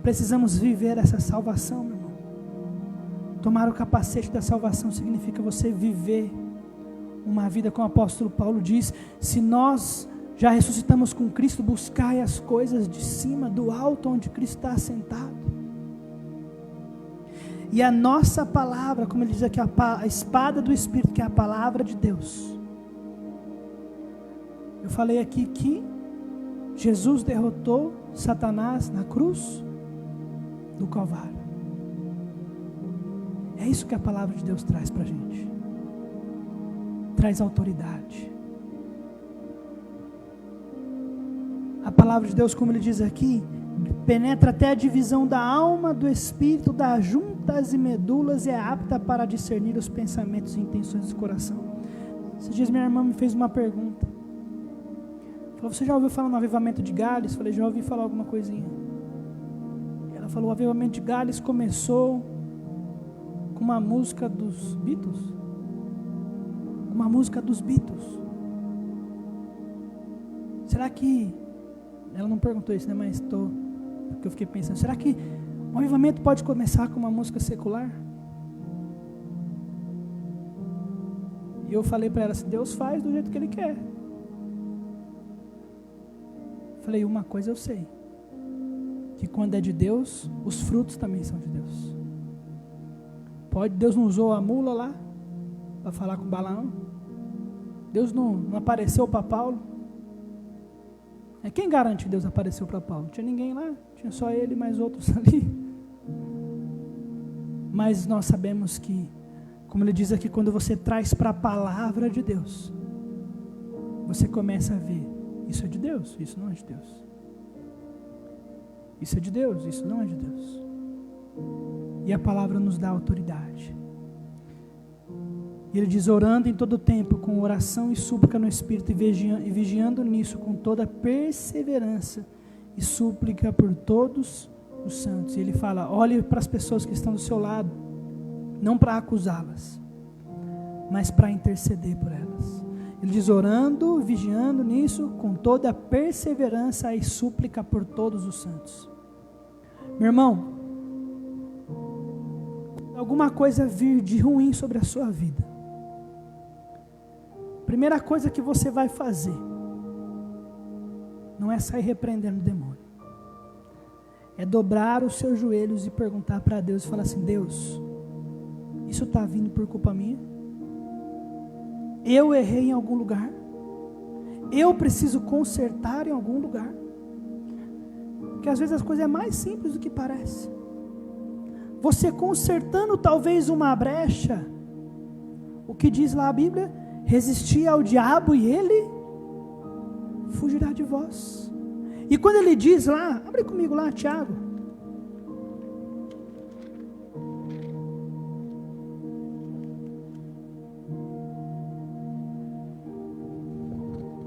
Precisamos viver essa salvação, meu irmão. Tomar o capacete da salvação significa você viver uma vida, como o apóstolo Paulo diz: se nós já ressuscitamos com Cristo, buscai as coisas de cima, do alto, onde Cristo está assentado. E a nossa palavra, como ele diz aqui, a espada do Espírito, que é a palavra de Deus. Eu falei aqui que Jesus derrotou Satanás na cruz do Calvário. É isso que a palavra de Deus traz para a gente. Traz autoridade. A palavra de Deus, como ele diz aqui, penetra até a divisão da alma, do espírito, das juntas e medulas, e é apta para discernir os pensamentos e intenções do coração. Esses dias minha irmã me fez uma pergunta. Falou: você já ouviu falar no avivamento de Gales? Falei: já ouvi falar alguma coisinha. Ela falou: o avivamento de Gales começou com uma música dos Beatles. Uma música dos Beatles. Será que... Ela não perguntou isso, né? Mas porque eu fiquei pensando, será que o avivamento pode começar com uma música secular? E eu falei para ela assim: Deus faz do jeito que Ele quer. Falei: uma coisa eu sei, que quando é de Deus, os frutos também são de Deus. Deus não usou a mula lá para falar com Balaão? Deus não apareceu para Paulo? Quem garante que Deus apareceu para Paulo? Não tinha ninguém lá, tinha só ele e mais outros ali. Mas nós sabemos que, como ele diz aqui, quando você traz para a palavra de Deus, você começa a ver: isso é de Deus, isso não é de Deus. Isso é de Deus, isso não é de Deus. E a palavra nos dá autoridade. E ele diz: orando em todo tempo, com oração e súplica no Espírito, e vigiando nisso com toda perseverança e súplica por todos os santos. E ele fala: olhe para as pessoas que estão do seu lado, não para acusá-las, mas para interceder por elas. Ele diz: orando, vigiando nisso com toda perseverança e súplica por todos os santos. Meu irmão, alguma coisa vir de ruim sobre a sua vida, primeira coisa que você vai fazer não é sair repreendendo o demônio, é dobrar os seus joelhos e perguntar para Deus e falar assim: Deus, isso está vindo por culpa minha? Eu errei em algum lugar? Eu preciso consertar em algum lugar? Porque às vezes as coisas é mais simples do que parece. você consertando talvez uma brecha. O que diz lá a Bíblia? Resistir ao diabo e ele fugirá de vós. E quando ele diz lá, abre comigo lá, Tiago.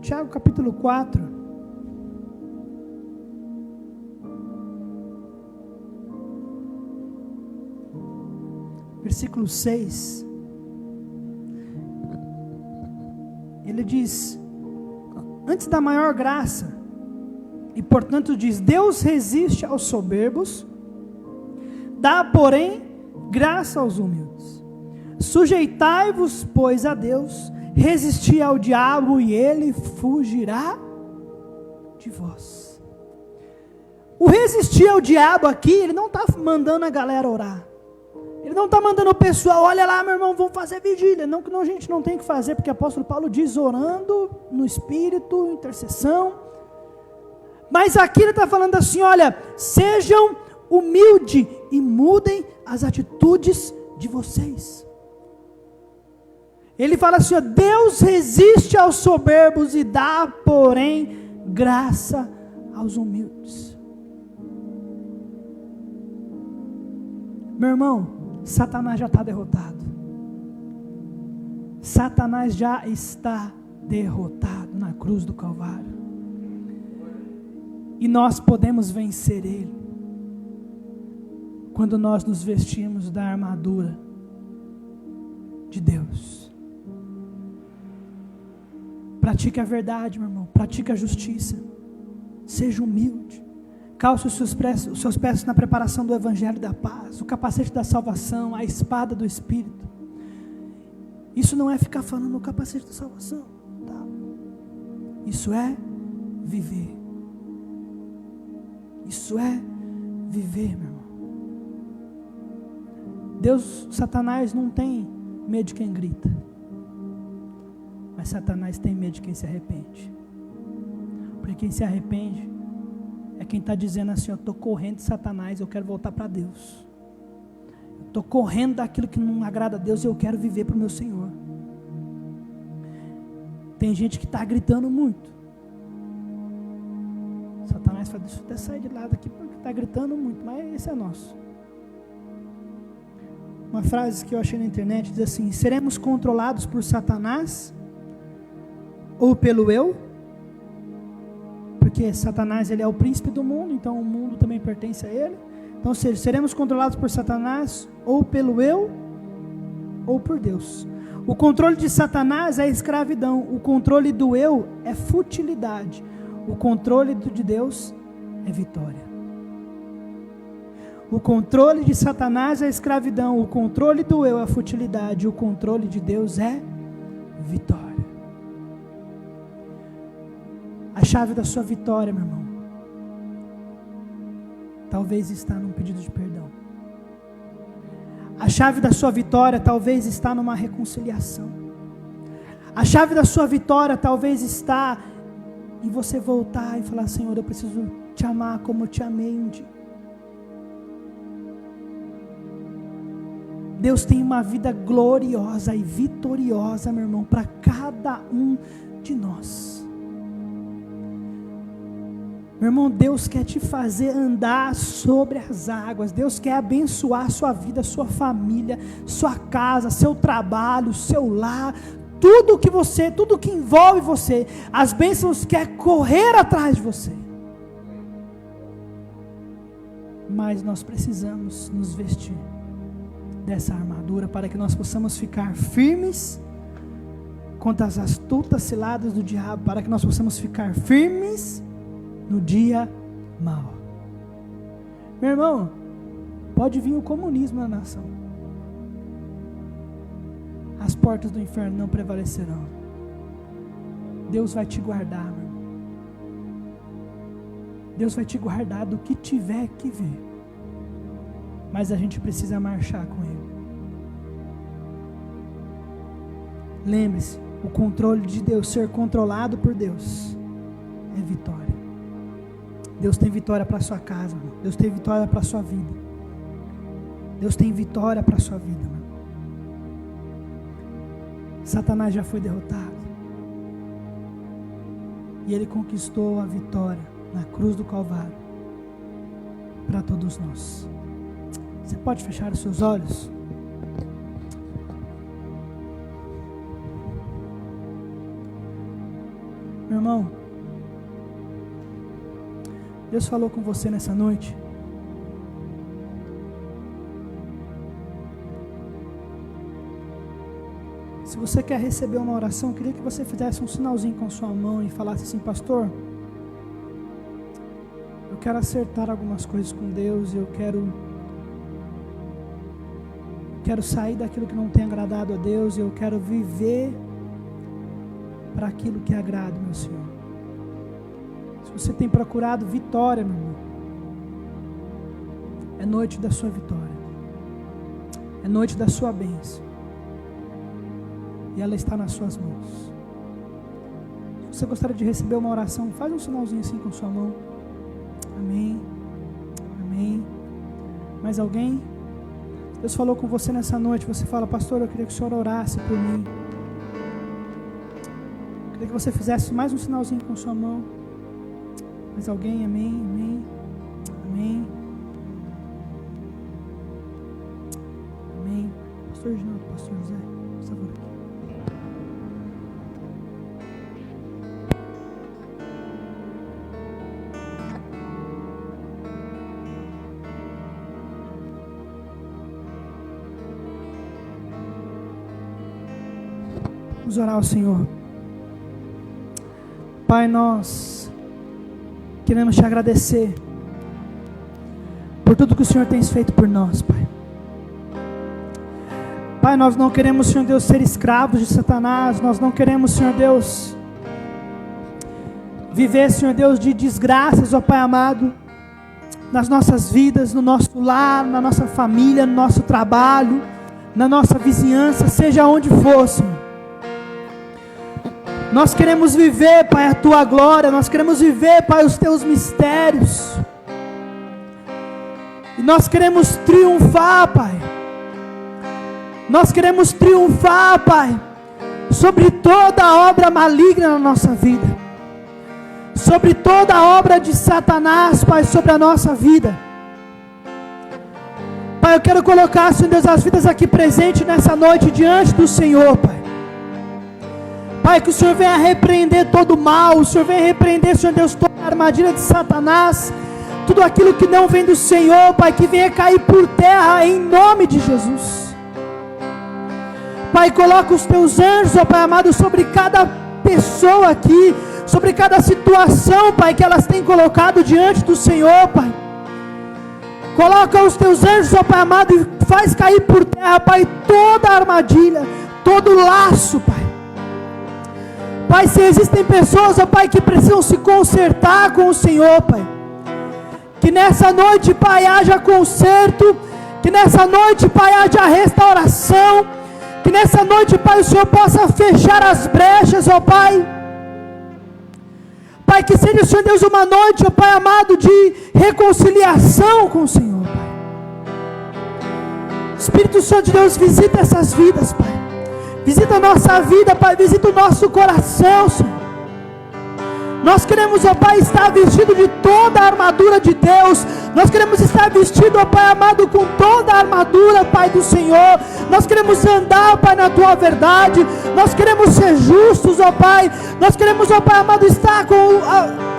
Tiago capítulo 4. Versículo 6. Ele diz, antes da maior graça, e portanto diz, Deus resiste aos soberbos, dá porém graça aos humildes. Sujeitai-vos, pois, a Deus, resisti ao diabo e ele fugirá de vós. O resistir ao diabo aqui, ele não está mandando a galera orar. Ele não está mandando o pessoal, olha lá meu irmão, vamos fazer vigília. Não que a gente não tem que fazer, porque o apóstolo Paulo diz orando no Espírito, intercessão. Mas aqui ele está falando assim, olha, sejam humildes e mudem as atitudes de vocês. Ele fala assim, ó, Deus resiste aos soberbos e dá, porém, graça aos humildes. Meu irmão, Satanás já está derrotado. Satanás já está derrotado na cruz do Calvário. E nós podemos vencer ele quando nós nos vestimos da armadura de Deus. Pratique a verdade, meu irmão. Pratique a justiça. Seja humilde. Calce os seus pés na preparação do Evangelho da paz, o capacete da salvação, a espada do Espírito. Isso não é ficar falando no capacete da salvação, tá? Isso é viver. Isso é viver, meu irmão. Satanás não tem medo de quem grita, mas Satanás tem medo de quem se arrepende. Porque quem se arrepende é quem está dizendo assim, eu estou correndo de Satanás, eu quero voltar para Deus. Eu estou correndo daquilo que não agrada a Deus e eu quero viver para o meu Senhor. Tem gente que está gritando muito. Satanás fala, deixa eu até sair de lado aqui porque está gritando muito, mas esse é nosso. Uma frase que eu achei na internet diz assim, seremos controlados por Satanás ou pelo eu? Porque Satanás ele é o príncipe do mundo, então o mundo também pertence a ele. Então, seremos controlados por Satanás ou pelo eu ou por Deus. O controle de Satanás é escravidão, o controle do eu é futilidade, o controle de Deus é vitória. O controle de Satanás é escravidão, o controle do eu é futilidade, o controle de Deus é vitória. A chave da sua vitória, meu irmão, talvez está num pedido de perdão. A chave da sua vitória talvez está numa reconciliação. A chave da sua vitória talvez está em você voltar e falar, Senhor, eu preciso te amar como eu te amei um dia. Deus tem uma vida gloriosa e vitoriosa, meu irmão, para cada um de nós. Meu irmão, Deus quer te fazer andar sobre as águas. Deus quer abençoar a sua vida, a sua família, sua casa, seu trabalho, seu lar, tudo que envolve você. As bênçãos quer correr atrás de você. Mas nós precisamos nos vestir dessa armadura para que nós possamos ficar firmes contra as astutas ciladas do diabo, para que nós possamos ficar firmes no dia mau. Meu irmão, pode vir o comunismo na nação, as portas do inferno não prevalecerão. Deus vai te guardar, meu irmão. Deus vai te guardar do que tiver que ver, mas a gente precisa marchar com Ele. Lembre-se, o controle de Deus, ser controlado por Deus, é vitória. Deus tem vitória para a sua casa, Deus tem vitória para a sua vida. Deus tem vitória para a sua vida, meu irmão. Satanás já foi derrotado. E Ele conquistou a vitória na cruz do Calvário para todos nós. Você pode fechar os seus olhos? Meu irmão, Deus falou com você nessa noite. Se você quer receber uma oração, eu queria que você fizesse um sinalzinho com a sua mão e falasse assim: pastor, eu quero acertar algumas coisas com Deus, eu quero sair daquilo que não tem agradado a Deus, eu quero viver para aquilo que agrada, meu Senhor. Se você tem procurado vitória, meu irmão, é noite da sua vitória, é noite da sua bênção, e ela está nas suas mãos. Se você gostaria de receber uma oração, faz um sinalzinho assim com sua mão. Amém, amém. Mais alguém? Deus falou com você nessa noite, você fala: pastor, eu queria que o Senhor orasse por mim. Eu queria que você fizesse mais um sinalzinho com sua mão. Mais alguém? Amém, amém, amém, amém. Pastor Reginaldo, pastor José, por favor, aqui. Vamos orar ao Senhor. Pai, nós queremos te agradecer por tudo que o Senhor tem feito por nós, Pai. Pai, nós não queremos, Senhor Deus, ser escravos de Satanás. Nós não queremos, Senhor Deus, viver, Senhor Deus, de desgraças, ó Pai amado, nas nossas vidas, no nosso lar, na nossa família, no nosso trabalho, na nossa vizinhança, seja onde for, Senhor. Nós queremos viver, Pai, a Tua glória. Nós queremos viver, Pai, os Teus mistérios. E nós queremos triunfar, Pai. Nós queremos triunfar, Pai, sobre toda obra maligna na nossa vida, sobre toda obra de Satanás, Pai, sobre a nossa vida. Pai, eu quero colocar, Senhor Deus, as vidas aqui presentes nessa noite diante do Senhor, Pai. Pai, que o Senhor venha repreender todo o mal, o Senhor venha repreender, Senhor Deus, toda a armadilha de Satanás, tudo aquilo que não vem do Senhor, Pai, que venha cair por terra em nome de Jesus. Pai, coloca os Teus anjos, ó Pai amado, sobre cada pessoa aqui, sobre cada situação, Pai, que elas têm colocado diante do Senhor, Pai. Coloca os Teus anjos, ó Pai amado, e faz cair por terra, Pai, toda a armadilha, todo o laço, Pai. Pai, se existem pessoas, ó Pai, que precisam se consertar com o Senhor, Pai, que nessa noite, Pai, haja conserto, que nessa noite, Pai, haja restauração, que nessa noite, Pai, o Senhor possa fechar as brechas, ó Pai. Pai, que seja, Senhor Deus, uma noite, ó Pai amado, de reconciliação com o Senhor, Pai. Espírito Santo de Deus, visita essas vidas, Pai. Visita a nossa vida, Pai, visita o nosso coração, Senhor. Nós queremos, ó Pai, estar vestido de toda a armadura de Deus. Nós queremos estar vestido, ó Pai amado, com toda a armadura, Pai, do Senhor. Nós queremos andar, Pai, na Tua verdade. Nós queremos ser justos, ó Pai. Nós queremos, ó Pai amado, estar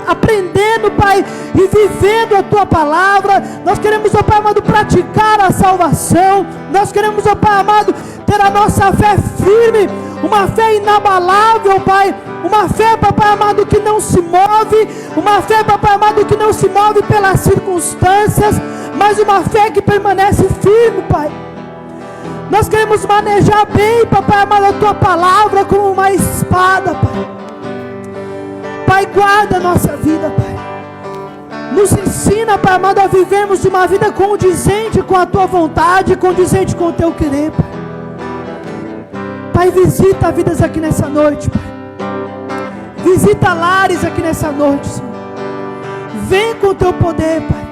aprendendo, Pai, e vivendo a Tua palavra. Nós queremos, ó Pai amado, praticar a salvação. Nós queremos, ó Pai amado, ter a nossa fé firme, uma fé inabalável, Pai. Uma fé, Papai amado, que não se move. Uma fé, Papai amado, que não se move pelas circunstâncias, mas uma fé que permanece firme, Pai. Nós queremos manejar bem, Papai amado, a Tua palavra como uma espada, Pai. Pai, guarda a nossa vida, Pai. Nos ensina, Pai amado, a vivermos uma vida condizente com a Tua vontade, condizente com o Teu querer, Pai. Pai, visita vidas aqui nessa noite, Pai. Visita lares aqui nessa noite, Senhor. Vem com o Teu poder, Pai.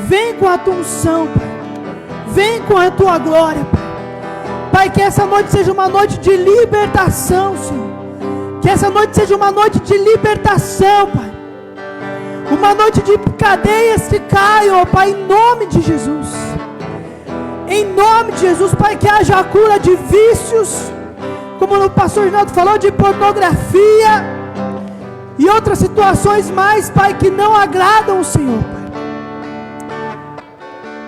Vem com a Tua unção, Pai. Vem com a tua glória, Pai. Pai, que essa noite seja uma noite de libertação, Senhor. Que essa noite seja uma noite de libertação, Pai. Uma noite de cadeias que caiam, ó Pai, em nome de Jesus. Em nome de Jesus, Pai, que haja a cura de vícios, como o pastor Rinaldo falou, de pornografia e outras situações mais, Pai, que não agradam o Senhor, Pai.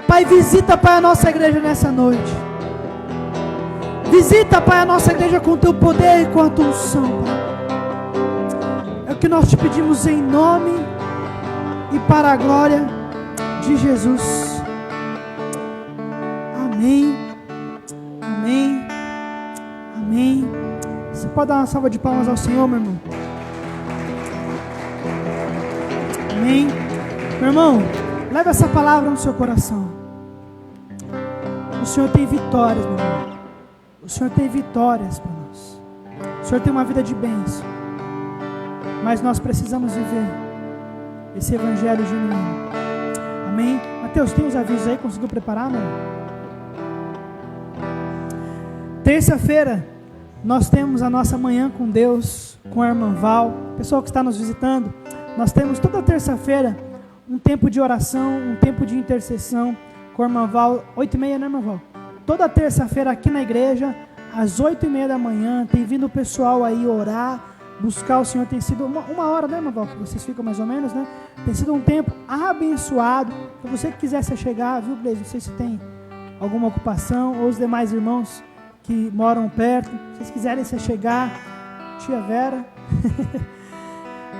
Pai, visita, Pai, a nossa igreja nessa noite. Visita, Pai, a nossa igreja com o teu poder e com a tua unção, Pai. É o que nós te pedimos em nome e para a glória de Jesus. Amém. Amém. Amém. Você pode dar uma salva de palmas ao Senhor, meu irmão? Amém. Meu irmão, leva essa palavra no seu coração. O Senhor tem vitórias, meu irmão. O Senhor tem vitórias para nós. O Senhor tem uma vida de bênção. Mas nós precisamos viver esse evangelho genuíno. Amém? Mateus, tem os avisos aí? Conseguiu preparar, meu irmão? Terça-feira, nós temos a nossa manhã com Deus, com a irmã Val. Pessoal que está nos visitando, nós temos toda terça-feira um tempo de oração, um tempo de intercessão com a irmã Val, 8h30, né, irmã Val? Toda terça-feira aqui na igreja, às 8h30 da manhã, tem vindo o pessoal aí orar, buscar o Senhor. Tem sido uma hora, né, irmã Val, que vocês ficam mais ou menos, né? Tem sido um tempo abençoado. Se você quiser se chegar, viu, Gleison? Não sei se tem alguma ocupação, ou os demais irmãos que moram perto, se vocês quiserem se chegar, tia Vera,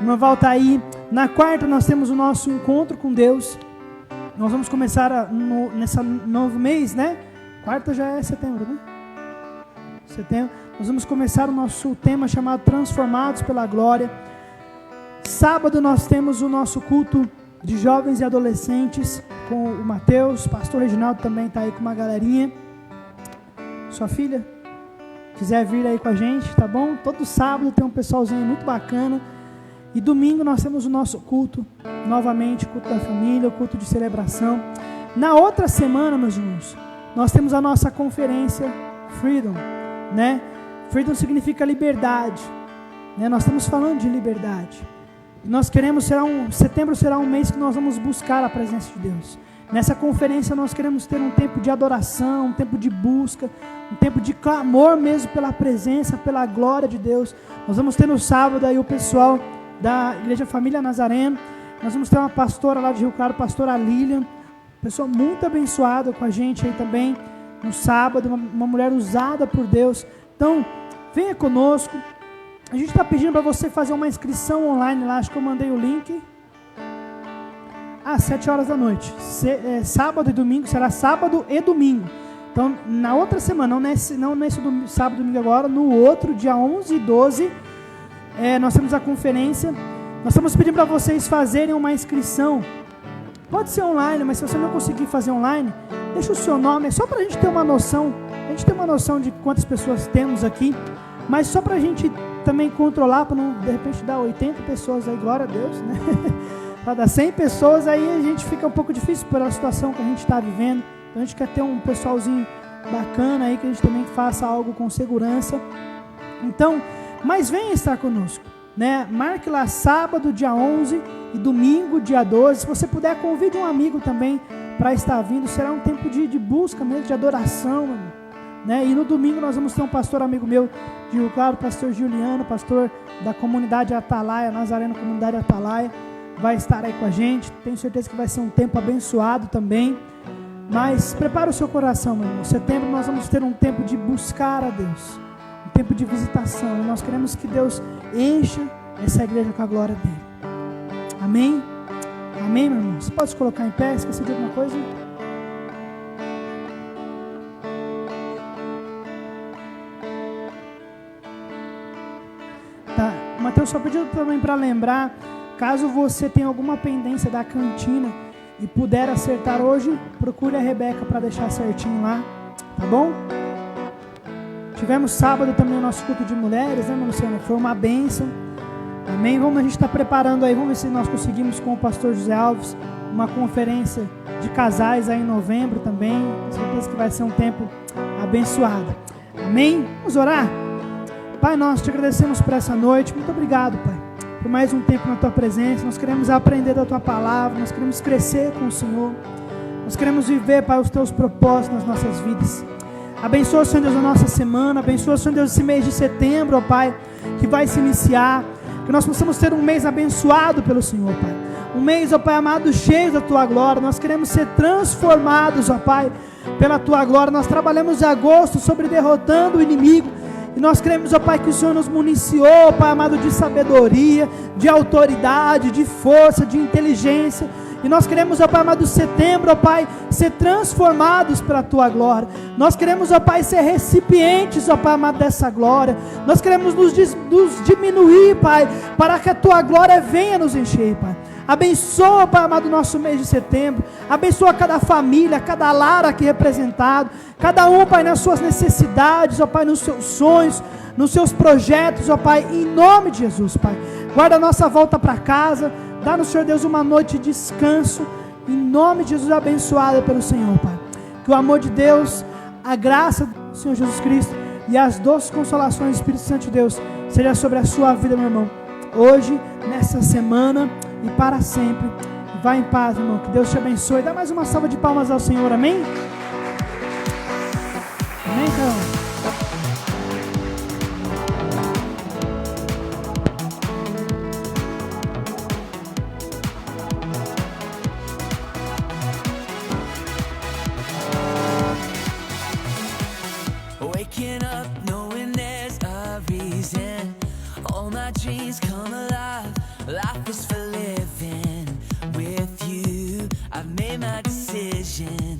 irmã Val está aí. Na quarta nós temos o nosso encontro com Deus. Nós vamos começar nesse novo mês, né? Quarta já é setembro, né? Setembro. Nós vamos começar o nosso tema chamado Transformados pela Glória. Sábado nós temos o nosso culto de jovens e adolescentes com o Mateus. O pastor Reginaldo também está aí com uma galerinha. Sua filha, quiser vir aí com a gente, tá bom? Todo sábado tem um pessoalzinho muito bacana. E domingo nós temos o nosso culto, novamente, culto da família, o culto de celebração. Na outra semana, meus irmãos, nós temos a nossa conferência Freedom, né? Freedom significa liberdade, né? Nós estamos falando de liberdade. E nós queremos, setembro será um mês que nós vamos buscar a presença de Deus. Nessa conferência nós queremos ter um tempo de adoração, um tempo de busca, um tempo de clamor mesmo pela presença, pela glória de Deus. Nós vamos ter no sábado aí o pessoal da Igreja Família Nazareno. Nós vamos ter uma pastora lá de Rio Claro, pastora Lilian, pessoa muito abençoada com a gente aí também, no sábado, uma mulher usada por Deus. Então, venha conosco. A gente está pedindo para você fazer uma inscrição online lá, acho que eu mandei o link. 7 horas da noite, sábado e domingo, será sábado e domingo. Então, na outra semana, não nesse sábado e domingo agora, no outro, dia 11 e 12, nós temos a conferência. Nós estamos pedindo para vocês fazerem uma inscrição. Pode ser online, mas se você não conseguir fazer online, deixa o seu nome, é só para a gente ter uma noção. A gente tem uma noção de quantas pessoas temos aqui, mas só para a gente também controlar, para não, de repente, dar 80 pessoas aí, glória a Deus, né? Para dar 100 pessoas, aí a gente fica um pouco difícil pela situação que a gente está vivendo. Então a gente quer ter um pessoalzinho bacana aí, que a gente também faça algo com segurança. Então, mas venha estar conosco, né? Marque lá sábado, dia 11 e domingo, dia 12. Se você puder, convide um amigo também para estar vindo. Será um tempo de busca mesmo, de adoração, né? E no domingo nós vamos ter um pastor amigo meu de Rio Claro, pastor Juliano, pastor da comunidade Atalaia, Nazareno Comunidade Atalaia, vai estar aí com a gente. Tenho certeza que vai ser um tempo abençoado também. Mas prepara o seu coração, meu irmão. Em setembro nós vamos ter um tempo de buscar a Deus, um tempo de visitação. E nós queremos que Deus encha essa igreja com a glória dele. Amém? Amém, meu irmão? Você pode se colocar em pé? Esqueci de alguma coisa? Tá. Mateus só pediu também para lembrar, caso você tenha alguma pendência da cantina e puder acertar hoje, procure a Rebeca para deixar certinho lá, tá bom? Tivemos sábado também o nosso culto de mulheres, né, Luciana? Foi uma bênção. Amém? A gente está preparando aí, vamos ver se nós conseguimos com o pastor José Alves uma conferência de casais aí em novembro também. Com certeza que vai ser um tempo abençoado. Amém? Vamos orar? Pai, nós te agradecemos por essa noite. Muito obrigado, Pai, por mais um tempo na Tua presença. Nós queremos aprender da Tua palavra, nós queremos crescer com o Senhor. Nós queremos viver, Pai, os Teus propósitos nas nossas vidas. Abençoa, Senhor Deus, a nossa semana. Abençoa, Senhor Deus, esse mês de setembro, ó Pai, que vai se iniciar. Que nós possamos ter um mês abençoado pelo Senhor, Pai. Um mês, ó Pai amado, cheio da Tua glória. Nós queremos ser transformados, ó Pai, pela Tua glória. Nós trabalhamos em agosto sobre derrotando o inimigo. E nós queremos, ó Pai, que o Senhor nos municiou, Pai amado, de sabedoria, de autoridade, de força, de inteligência. E nós queremos, ó Pai amado, setembro, ó Pai, ser transformados pela Tua glória. Nós queremos, ó Pai, ser recipientes, ó Pai amado, dessa glória. Nós queremos nos diminuir, Pai, para que a Tua glória venha nos encher, Pai. Abençoa, Pai amado, o nosso mês de setembro. Abençoa cada família, cada lar aqui representado. Cada um, Pai, nas suas necessidades, ó Pai, nos seus sonhos, nos seus projetos, ó Pai, em nome de Jesus, Pai. Guarda a nossa volta para casa. Dá-nos, Senhor Deus, uma noite de descanso. Em nome de Jesus, abençoada pelo Senhor, Pai. Que o amor de Deus, a graça do Senhor Jesus Cristo e as doces consolações do Espírito Santo de Deus seja sobre a sua vida, meu irmão. Hoje, nessa semana e para sempre. Vá em paz, meu irmão. Que Deus te abençoe. Dá mais uma salva de palmas ao Senhor. Amém? Amém, então. Waking up knowing there's a reason. All my dreams come alive. Life is for living. With you, I've made my decision.